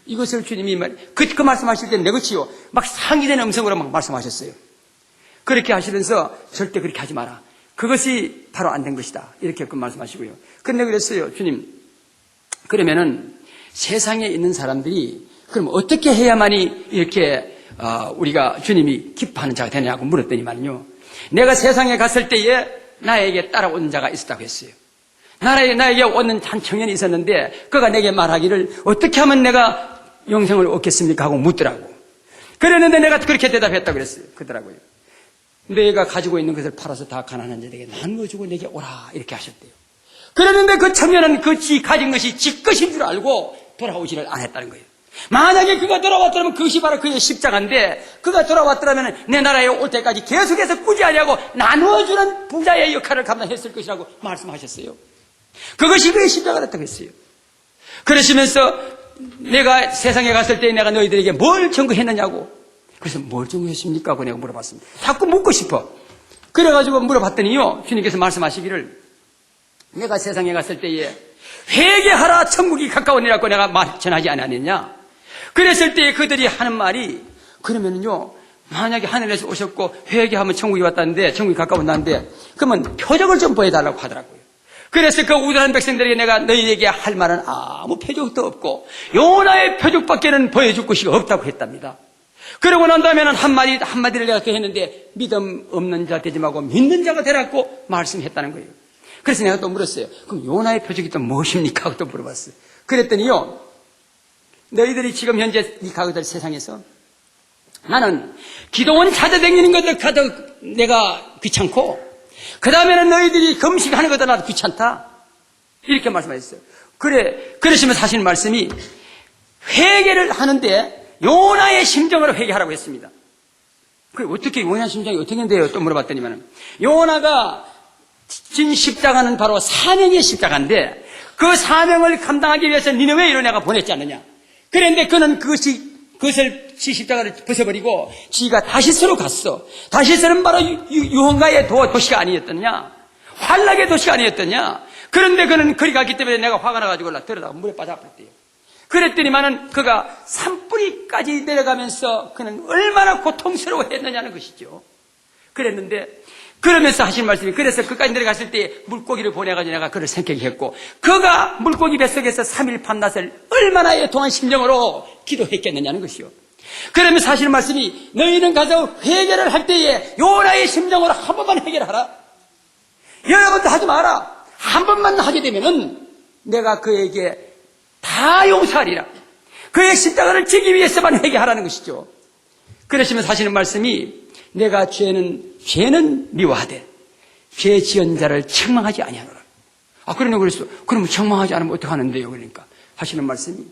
이것을 주님이 그 말씀하실 때는 내것이요 막 상기된 음성으로 막 말씀하셨어요. 그렇게 하시면서 절대 그렇게 하지 마라. 그것이 바로 안 된 것이다. 이렇게 그 말씀하시고요. 근데 그랬어요. 주님 그러면은 세상에 있는 사람들이 그럼 어떻게 해야만이 이렇게 우리가 주님이 기뻐하는 자가 되냐고 물었더니만요. 내가 세상에 갔을 때에 나에게 따라온 자가 있었다고 했어요. 나에게 오는 한 청년이 있었는데 그가 내게 말하기를 어떻게 하면 내가 영생을 얻겠습니까 하고 묻더라고. 그랬는데 내가 그렇게 대답했다고 그랬어요. 그러더라고요. 내가 가지고 있는 것을 팔아서 다 가난한 자에게 나누어주고 내게 오라 이렇게 하셨대요. 그랬는데 그 청년은 지 가진 것이 지 것인 줄 알고 돌아오지를 않았다는 거예요. 만약에 그가 돌아왔더라면 그것이 바로 그의 십자가인데, 그가 돌아왔더라면 내 나라에 올 때까지 계속해서 꾸지 아니하고 나누어주는 부자의 역할을 감당했을 것이라고 말씀하셨어요. 그것이 그의 십자가였다고 했어요. 그러시면서 내가 세상에 갔을 때 내가 너희들에게 뭘 전거했느냐고. 그래서 뭘 전거했습니까? 하고 내가 물어봤습니다. 자꾸 묻고 싶어. 그래가지고 물어봤더니요, 주님께서 말씀하시기를 내가 세상에 갔을 때에 회개하라 천국이 가까우니라고 내가 전하지 않았느냐. 그랬을 때 그들이 하는 말이, 그러면은요, 만약에 하늘에서 오셨고 회개하면 천국이 왔다는데, 천국이 가까웠다는데, 그러면 표적을 좀 보여달라고 하더라고요. 그래서 그 우둔한 백성들에게 내가 너희에게 할 말은 아무 표적도 없고 요나의 표적밖에는 보여줄 것이 없다고 했답니다. 그러고 난 다음에는 한마디를 내가 했는데, 믿음 없는 자 되지 말고 믿는 자가 되라고 말씀했다는 거예요. 그래서 내가 또 물었어요. 그럼 요나의 표적이 또 무엇입니까? 하고 또 물어봤어요. 그랬더니요, 너희들이 지금 현재 이 가거들 세상에서 나는 기도원 찾아다니는 것들 가도 내가 귀찮고, 그 다음에는 너희들이 금식하는 것도 나도 귀찮다. 이렇게 말씀하셨어요. 그러시면서 하시는 말씀이, 회개를 하는데 요나의 심정으로 회개하라고 했습니다. 어떻게, 요나의 심정이 어떻게 돼요? 또 물어봤더니만, 요나가 진 십자가는 바로 사명의 십자가인데, 그 사명을 감당하기 위해서 니느웨로 내가 보냈지 않느냐. 그런데 그는 그것을 십자가를 벗어버리고 지가 다시스로 갔어. 다시스는 바로 유흥가의 도시가 아니었더냐, 환락의 도시가 아니었더냐. 그런데 그는 거리 갔기 때문에 내가 화가 나가지고 들어다가 물에 빠져버렸대요. 그랬더니만은 그가 산뿌리까지 내려가면서 그는 얼마나 고통스러워했느냐는 것이죠. 그랬는데, 그러면서 하신 말씀이, 그래서 그까지 내려갔을 때 물고기를 보내가지고 내가 그를 생각했고, 그가 물고기 뱃속에서 3일 밤낮을 얼마나 동안 심정으로 기도했겠느냐는 것이요. 그러면서 하시는 말씀이, 너희는 가서 회개를 할 때에 요나의 심정으로 한 번만 회개를 하라. 여러 번도 하지 마라. 한 번만 하게 되면은 내가 그에게 다 용서하리라. 그의 십자가를 지기 위해서만 회개하라는 것이죠. 그러시면서 하시는 말씀이, 내가 죄는 미워하되 죄 지은 자를 책망하지 아니하노라. 그러네. 그랬어. 그러면 책망하지 않으면 어떡하는데요? 그러니까 하시는 말씀이,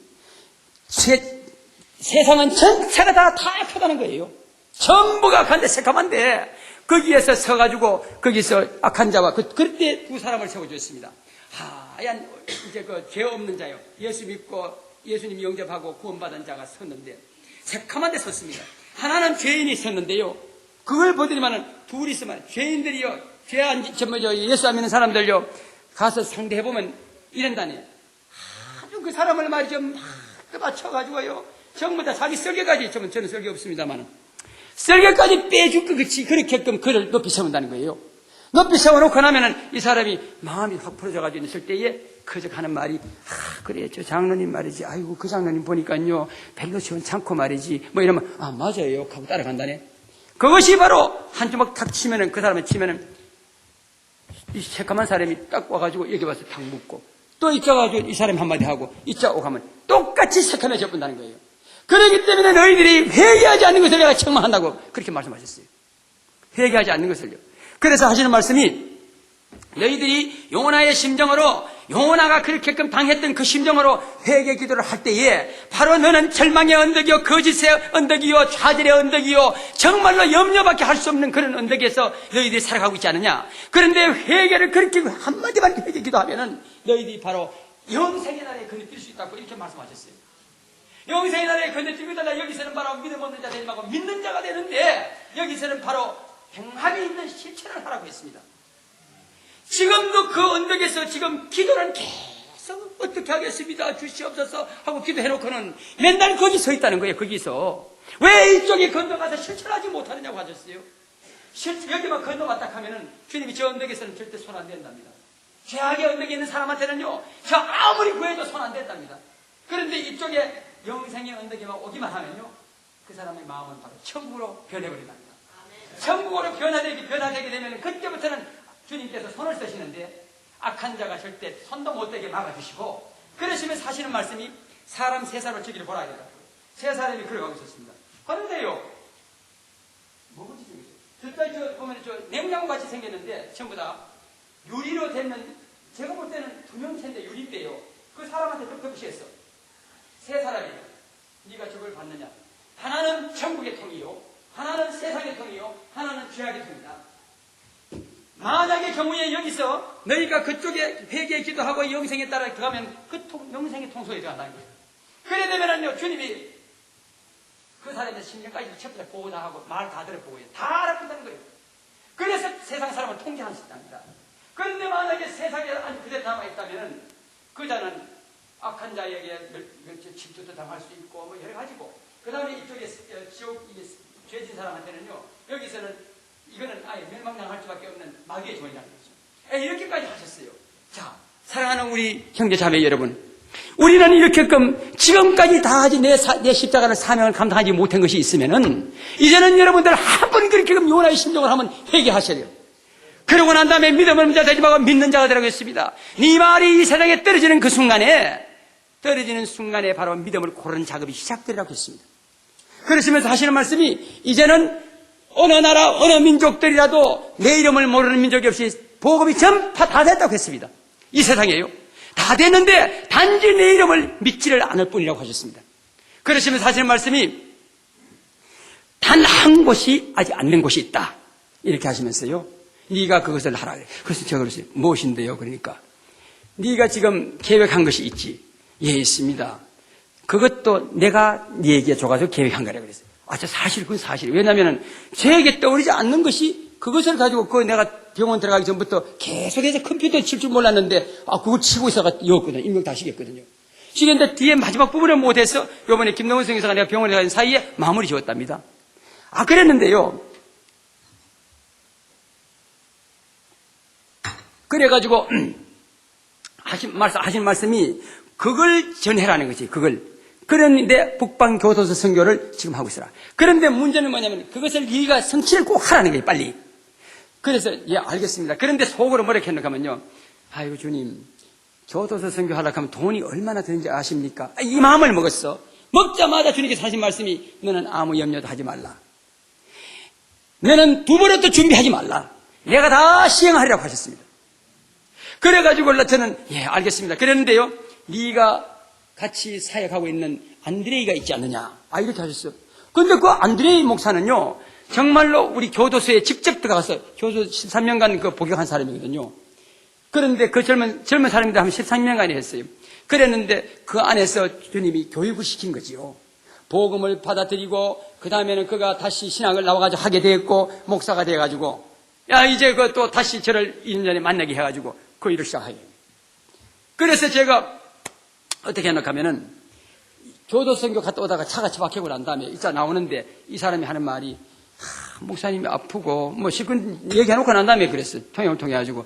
세상은 전체가 다 악하다는 거예요. 전부가 악한데, 새카만데, 거기에서 서가지고 거기서 악한 자와 그때 두 사람을 세워주었습니다. 하얀 이제 그 죄 없는 자요, 예수 믿고 예수님 영접하고 구원받은 자가 섰는데, 새카만데 섰습니다. 하나는 죄인이 섰는데요, 그걸 보더니만은 둘이 있으면 죄인들이요, 예수 안 믿는 사람들요, 가서 상대해보면 이런다네. 아주 그 사람을 말이죠, 막 맞춰가지고요, 전부 다 자기 썰개까지, 저는 썰개 없습니다만은, 썰개까지 빼줄 것 같이 그렇게끔 그를 높이 세운다는 거예요. 높이 세워놓고 나면은 이 사람이 마음이 확 풀어져가지고 있을 때에 그저 하는 말이, 그래, 저 장로님 말이지, 아이고, 그 장로님 보니까요, 별로 시원찮고 말이지, 뭐 이러면, 맞아요. 하고 따라간다네. 그것이 바로 한 주먹 탁 치면은, 그 사람을 치면은, 이 새까만 사람이 딱 와가지고 여기 와서 탁 묻고, 또 이쪽 와가지고 이 사람이 한마디 하고, 이쪽 오고 하면 똑같이 새까매져 본다는 거예요. 그렇기 때문에 너희들이 회개하지 않는 것을 내가 책망한다고 그렇게 말씀하셨어요. 회개하지 않는 것을요. 그래서 하시는 말씀이, 너희들이 요나의 심정으로, 요나가 그렇게끔 당했던 그 심정으로 회개 기도를 할 때에, 바로 너는 절망의 언덕이요, 거짓의 언덕이요, 좌절의 언덕이요, 정말로 염려밖에 할 수 없는 그런 언덕에서 너희들이 살아가고 있지 않느냐. 그런데 회개를 그렇게 한마디만 회개 기도하면은 너희들이 바로 영생의 날에 건너뛸 수 있다고 이렇게 말씀하셨어요. 영생의 날에 건너뛰고 달라. 여기서는 바로 믿음 없는 자 되지 말고 믿는 자가 되는데, 여기서는 바로 행함이 있는 실천을 하라고 했습니다. 지금도 그 언덕에서 지금 기도는 계속 어떻게 하겠습니다, 주시옵소서 하고 기도해놓고는 맨날 거기 서 있다는 거예요. 거기서 왜 이쪽에 건너가서 실천하지 못하느냐고 하셨어요. 여기만 건너갔다 하면은 주님이 저 언덕에서는 절대 손 안 댄답니다. 죄악의 언덕에 있는 사람한테는요, 저 아무리 구해도 손 안 댄답니다. 그런데 이쪽에 영생의 언덕에만 오기만 하면요, 그 사람의 마음은 바로 천국으로 변해버린답니다. 천국으로 변화되게 되면 그때부터는 주님께서 손을 쓰시는데, 악한 자가 절대 손도 못 대게 막아주시고, 그러시면서 하시는 말씀이, 사람 세 사람을 저기를 보라 하더라고요. 세 사람이 걸어가고 있었습니다. 그런데요, 뭐가 저기 있어요? 저 보면 저 냉장고 같이 생겼는데 전부 다 유리로 되는, 제가 볼 때는 투명체인데 유리대요. 그 사람한테 덮으시겠어. 세 사람이에요. 네가 저걸 받느냐? 하나는 천국의 통이요, 하나는 세상의 통이요, 하나는 죄악의 통이다. 만약의 경우에 여기서 너희가 그쪽에 회개의 기도하고 영생에 따라 들어가면 그 영생의 통소에 들어간다는 거예요. 그래 되면은요, 주님이 그 사람의 심령까지 첩자 보고 다 하고 말 다 들어보고 다 알아본다는 거예요. 그래서 세상 사람을 통제할 수 있답니다. 그런데 만약에 세상에 안 그대로 남아있다면은 그 자는 악한 자에게 질투도 당할 수 있고 뭐 여러 가지고, 그 다음에 이쪽에 지옥 죄진 사람한테는요, 여기서는 이거는 아예 멸망당할 수밖에 없는 마귀의 종이라는 거죠. 이렇게까지 하셨어요. 자, 사랑하는 우리 형제 자매 여러분, 우리는 이렇게끔 지금까지 다 하지 내 십자가를 사명을 감당하지 못한 것이 있으면은 이제는 여러분들 한 번 그렇게끔 요나의 심정을 한번 회개하셔야 돼요. 그러고 난 다음에 믿음 없는 자 되지 말고 믿는 자가 되라고 했습니다. 네 말이 이 세상에 떨어지는 그 순간에, 떨어지는 순간에 바로 믿음을 고르는 작업이 시작되리라고 했습니다. 그러시면서 하시는 말씀이, 이제는 어느 나라 어느 민족들이라도 내 이름을 모르는 민족이 없이 복음이 전파 다 됐다고 했습니다. 이 세상에요. 다 됐는데 단지 내 이름을 믿지를 않을 뿐이라고 하셨습니다. 그러시면서 하시는 말씀이, 단 한 곳이 아직 안 된 곳이 있다, 이렇게 하시면서요, 네가 그것을 하라. 그래서 제가 그랬어요. 무엇인데요? 그러니까 네가 지금 계획한 것이 있지. 예, 있습니다. 그것도 내가 네에게 줘가지고 계획한 거라고 그랬어요. 저 사실, 그건 사실이에요. 왜냐면은, 저에게 떠오르지 않는 것이, 그것을 가지고, 내가 병원 들어가기 전부터 계속해서 컴퓨터에 칠 줄 몰랐는데, 그걸 치고 있었거든요. 임명 다 시켰거든요. 시켰는데, 뒤에 마지막 부분을 못해서, 요번에 김동훈 선교사가 내가 병원에 가는 사이에 마무리 지었답니다. 그랬는데요. 그래가지고, 하신 말씀이, 그걸 전해라는 거지, 그걸. 그런데 북방교도소 선교를 지금 하고 있어라. 그런데 문제는 뭐냐면 그것을 네가 성취를 꼭 하라는 거예요, 빨리. 그래서 예, 알겠습니다. 그런데 속으로 뭐라 했는가 하면요, 아이고 주님, 교도소 선교하려고 하면 돈이 얼마나 드는지 아십니까? 이 마음을 먹었어. 먹자마자 주님께서 하신 말씀이, 너는 아무 염려도 하지 말라. 너는 두 번도 준비하지 말라. 내가 다 시행하리라고 하셨습니다. 그래가지고 저는 예, 알겠습니다. 그랬는데요, 네가 같이 사역하고 있는 안드레이가 있지 않느냐, 이렇게 하셨어요. 그런데 그 안드레이 목사는요, 정말로 우리 교도소에 직접 들어가서 교도 13년간 그 복역한 사람이거든요. 그런데 그 젊은 사람인데 한 13년간이 했어요. 그랬는데 그 안에서 주님이 교육을 시킨 거지요. 복음을 받아들이고, 그 다음에는 그가 다시 신학을 나와가지고 하게 되었고, 목사가 돼가지고, 이제 그 또 다시 저를 2년 전에 만나게 해가지고 그 일을 시작하게. 그래서 제가 어떻게 해놓고 하면은, 교도선교 갔다 오다가 차가 처박히고 난 다음에 이자 나오는데 이 사람이 하는 말이, 목사님이 아프고 뭐 실컷 얘기해놓고 난 다음에 그랬어요. 통역을 통해가지고,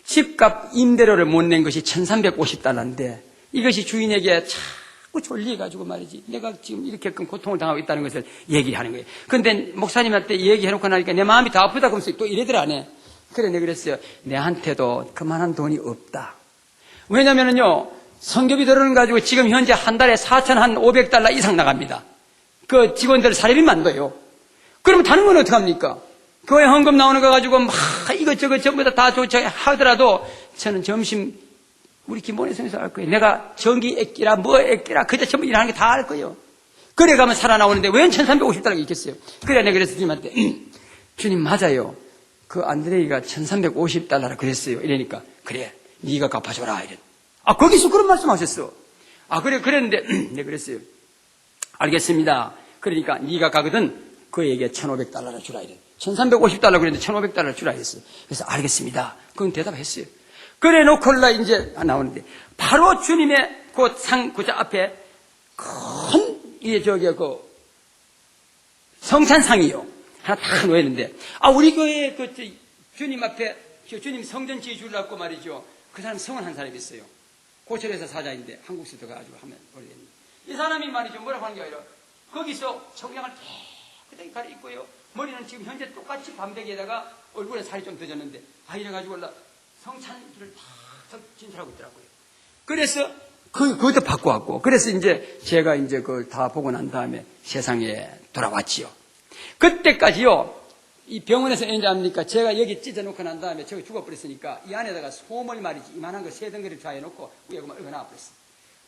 집값 임대료를 못 낸 것이 1350달러인데 이것이 주인에게 자꾸 졸리해가지고 말이지, 내가 지금 이렇게 고통을 당하고 있다는 것을 얘기하는 거예요. 그런데 목사님한테 얘기해놓고 나니까 내 마음이 더 아프다 그러면서 또 이래더라. 그래, 내가 그랬어요. 내한테도 그만한 돈이 없다. 왜냐면은요, 선교비 들어오는 가지고 지금 현재 한 달에 4,500달러 이상 나갑니다. 그 직원들 사례비만 더요. 그러면 다른 건 어떡합니까? 교회 헌금 나오는 거 가지고 막 이것저것 전부 다 하더라도 저는 점심 우리 김본혜 선생님께서 알 거예요. 내가 전기 액기라 뭐 액기라 그저 전부 일하는 게 다 알 거예요. 그래 가면 살아나오는데 왜 1,350달러가 있겠어요? 그래 내가 그래서 주님한테 주님 맞아요. 그 안드레이가 1,350달러라 그랬어요. 이러니까 그래 네가 갚아줘라 이래. 거기서 그런 말씀하셨어. 그래 그랬는데 내가 그랬어요. 알겠습니다. 그러니까 네가 가거든 그에게 1,500달러를 주라 이래. 1,350달러 그랬는데 1,500달러를 주라 했어요. 그래서 알겠습니다. 그건 대답했어요. 그래 놓고라 이제 나오는데 바로 주님의 그 앞에 큰 성찬상이요. 하나 다 놓였는데 우리 교회에 주님 앞에 주님 성전 지어 주려고 말이죠. 그 사람 성원 한 사람이 있어요. 고철에서 사자인데 한국에서 들어가가지고 하면 오래됐는데 이 사람이 말이죠. 뭐라고 하는 게 아니라 거기서 청량을 깨끗하게 갈아입고요. 머리는 지금 현재 똑같이 밤대기에다가 얼굴에 살이 좀 더 졌는데 이래가지고 성찬들을 다 진술하고 있더라고요. 그래서 그것도 받고 왔고 그래서 이제 제가 이제 그걸 다 보고 난 다음에 세상에 돌아왔지요. 그때까지요 이 병원에서 이제 합니까? 제가 여기 찢어놓고 난 다음에 저기 죽어버렸으니까 이 안에다가 솜을 말이지 이만한 거 세 덩어리를 좌해놓고 위에 그만 얽어놔버렸어.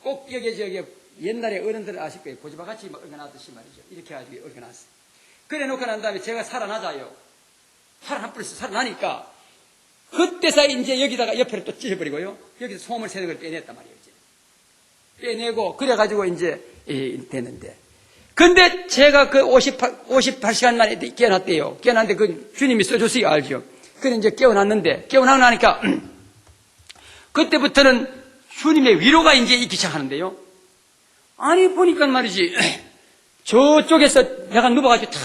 꼭 여기 저기 옛날에 어른들은 아실 거예요. 고지바같이 얽어놨듯이 말이죠. 이렇게 해가지고 얽어놨어. 그래 놓고 난 다음에 제가 살아나자요. 살아나버렸어. 살아나니까 그때서 이제 여기다가 옆에를 또 찢어버리고요. 여기서 솜을 세 덩어리 빼냈단 말이에요. 이제. 빼내고 그래가지고 이제 됐는데. 근데 제가 그 58시간 만에 깨어났대요. 깨어났는데 그 주님이 써줬어요. 알죠? 그래 이제 깨어났는데, 깨어나고 나니까, 그때부터는 주님의 위로가 이제 있기 시작하는데요. 아니, 보니까 말이지, 저쪽에서 내가 누워가지고 다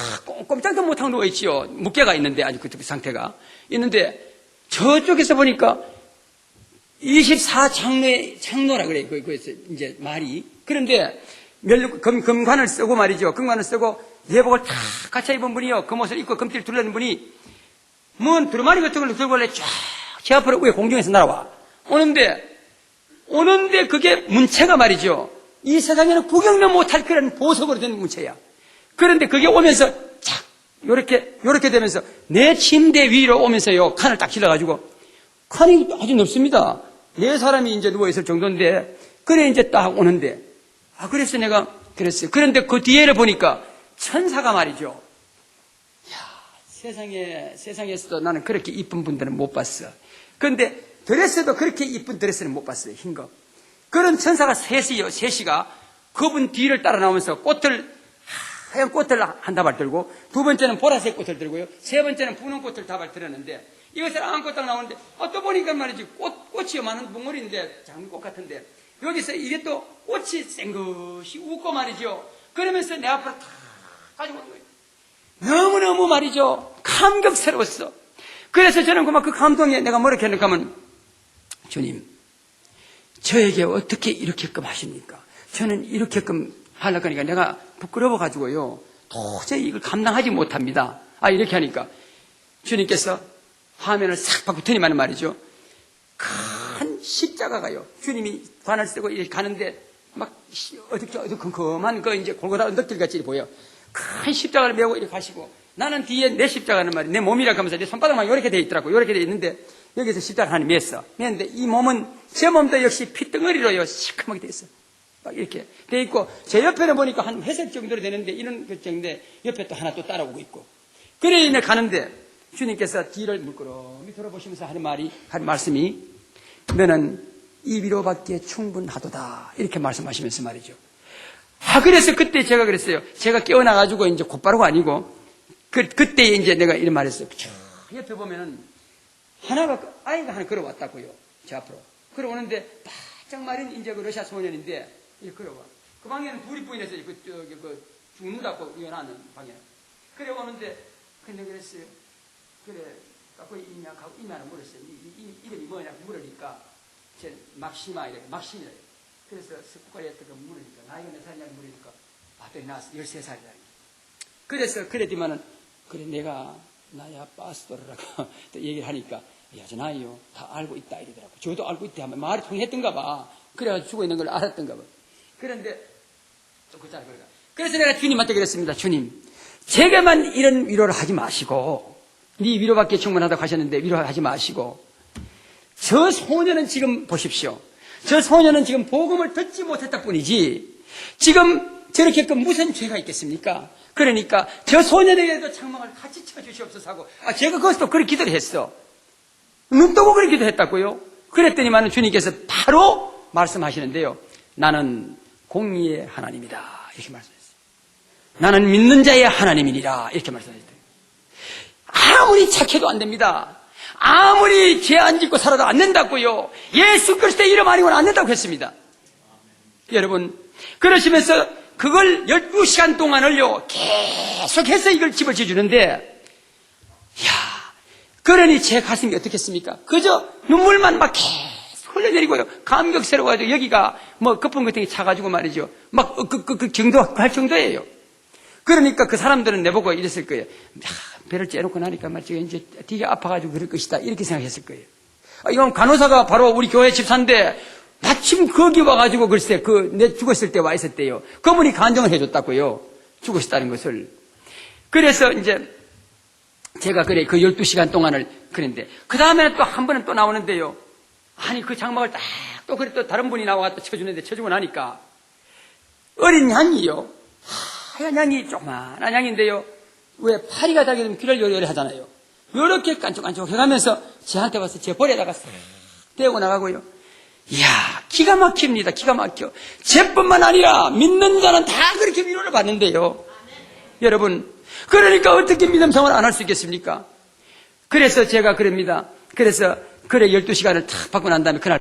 꼼짝도 못하고 누워있지요. 무게가 있는데, 아주 그 상태가. 있는데, 저쪽에서 보니까 24장로라 그래. 그래서 이제 말이. 그런데, 금관을 쓰고 말이죠. 금관을 쓰고 예복을 다 갖춰 입은 분이요. 금옷을 입고 금띠를 둘러는 분이 뭔 두루마리 같은 걸 들고 원래 쫙 제 앞으로 위에 공중에서 날아와. 오는데 그게 문체가 말이죠. 이 세상에는 구경도 못할 그런 보석으로 된 문체야. 그런데 그게 오면서 착 요렇게 되면서 내 침대 위로 오면서요. 칸을 딱 찔러가지고 칸이 아주 넓습니다. 네 사람이 이제 누워있을 정도인데 그래 이제 딱 오는데 그래서 내가 그랬어요. 그런데 그 뒤에를 보니까 천사가 말이죠. 세상에서도 나는 그렇게 이쁜 분들은 못 봤어. 그런데 드레스도 그렇게 이쁜 드레스는 못 봤어요. 흰 거. 그런 천사가 셋이가 그분 뒤를 따라 나오면서 하얀 꽃을 한 다발 들고 두 번째는 보라색 꽃을 들고요. 세 번째는 분홍 꽃을 다발 들었는데 이것을 안고 딱 나오는데 또 보니까 말이지 꽃이 많은 붕어리인데 작은 꽃 같은데 여기서 이게 또 꽃이 생것이 웃고 말이죠. 그러면서 내 앞으로 탁 가지고 온 거예요. 너무너무 말이죠. 감격스러웠어. 그래서 저는 그 감동에 내가 뭐라고 했는가 하면 주님, 저에게 어떻게 이렇게끔 하십니까? 저는 이렇게끔 하려고 하니까 내가 부끄러워가지고요. 도저히 이걸 감당하지 못합니다. 이렇게 하니까 주님께서 화면을 싹 바꾸더니만 말이죠. 큰 십자가가요. 주님이 관을 쓰고 이렇게 가는데 막 어두컴컴한 거 이제 골고다 언덕길 같이 보여. 큰 십자가를 메고 이렇게 가시고 나는 뒤에 내 십자가는 말이야. 내 몸이라고 하면서 내 손바닥만 이렇게 돼 있더라고. 이렇게 돼 있는데 여기서 십자가 하나 맸어. 맸는데 이 몸은 제 몸도 역시 핏덩어리로요. 시커멓게 돼 있어. 막 이렇게 돼 있고 제 옆에는 보니까 한 회색 정도로 되는데 이런 정도인데 옆에 또 하나 또 따라오고 있고. 그래 이제 가는데 주님께서 뒤를 물끄러미 돌아보시면서 하는 말씀이 너는 이 위로받기에 충분하도다. 이렇게 말씀하시면서 말이죠. 그래서 그때 제가 그랬어요. 제가 깨어나가지고 이제 곧바로가 아니고, 그때 이제 내가 이런 말 했어요. 옆에 보면은, 아이가 하나 걸어왔다고요. 제 앞으로. 걸어오는데, 바짝 마른 이제 그 러시아 소년인데, 이렇게 걸어와. 그 방에는 둘이 부인해서 죽는다고 이어나는 방에. 그래 오는데, 근데 그랬어요. 그래, 갖고 있냐? 하고 있냐고 물었어요. 이름이 뭐냐고 물으니까, 제 막심이라고. 그래서 석고리에 물으니까, 나이가 몇 살이냐고 물으니까, 봤더니 나 13살이다. 그래서, 그랬더니만은, 그래, 내가, 나야, 파스토르라고 또 얘기를 하니까, 여전하요. 다 알고 있다. 이러더라고. 저도 알고 있대. 하면 말이 통했던가 봐. 그래가지고 죽어 있는 걸 알았던가 봐. 그런데, 또 그 자리 걸어가. 그래서 내가 주님한테 그랬습니다. 주님, 제게만 이런 위로를 하지 마시고, 네 위로밖에 충분하다고 하셨는데, 위로하지 마시고, 저 소년은 지금 보십시오. 저 소년은 지금 복음을 듣지 못했다 뿐이지, 지금 저렇게 무슨 죄가 있겠습니까? 그러니까, 저 소년에게도 장막을 같이 쳐주시옵소서 하고, 제가 그것도 그렇게 기도를 했어. 눈 뜨고 그렇게 기도했다고요? 그랬더니만 주님께서 바로 말씀하시는데요. 나는 공의의 하나님이다. 이렇게 말씀했어요. 나는 믿는 자의 하나님이니라. 이렇게 말씀하셨어요. 아무리 착해도 안 됩니다. 아무리 죄 안 짓고 살아도 안 된다고요. 예수 그리스도의 이름 아니고는 안 된다고 했습니다. 여러분, 그러시면서 그걸 12시간 동안을요, 계속해서 이걸 집어주는데, 그러니 제 가슴이 어떻겠습니까? 그저 눈물만 막 계속 흘러내리고요. 감격스러워가지고 여기가 거품 같은 게 차가지고 말이죠. 막 그 정도 할 정도예요. 그러니까 그 사람들은 내보고 이랬을 거예요. 배를 째놓고 나니까 말이죠. 이제 되게 아파가지고 그럴 것이다. 이렇게 생각했을 거예요. 이건 간호사가 바로 우리 교회 집사인데 마침 거기 와가지고 글쎄 내 죽었을 때 와 있었대요. 그분이 간정을 해줬다고요. 죽었다는 것을. 그래서 이제 제가 그래 그 12시간 동안을 그랬는데 그 다음에는 또 한 번은 또 나오는데요. 아니 그 장막을 딱 또 그래 또 다른 분이 나와서 쳐주는데 쳐주고 나니까 어린 양이요. 하얀 양이 조그만한 양인데요. 왜 파리가 달게 되면 귀를 요리요리 하잖아요. 요렇게 깐족깐족 해가면서 저한테 와서 제 볼에다가 싹 떼고 나가고요. 이야 기가 막힙니다. 기가 막혀. 제뿐만 아니라 믿는 자는 다 그렇게 위로를 받는데요. 여러분 그러니까 어떻게 믿음 생활을 안 할 수 있겠습니까? 그래서 제가 그럽니다. 그래서 그래 12시간을 탁 받고 난 다음에 그날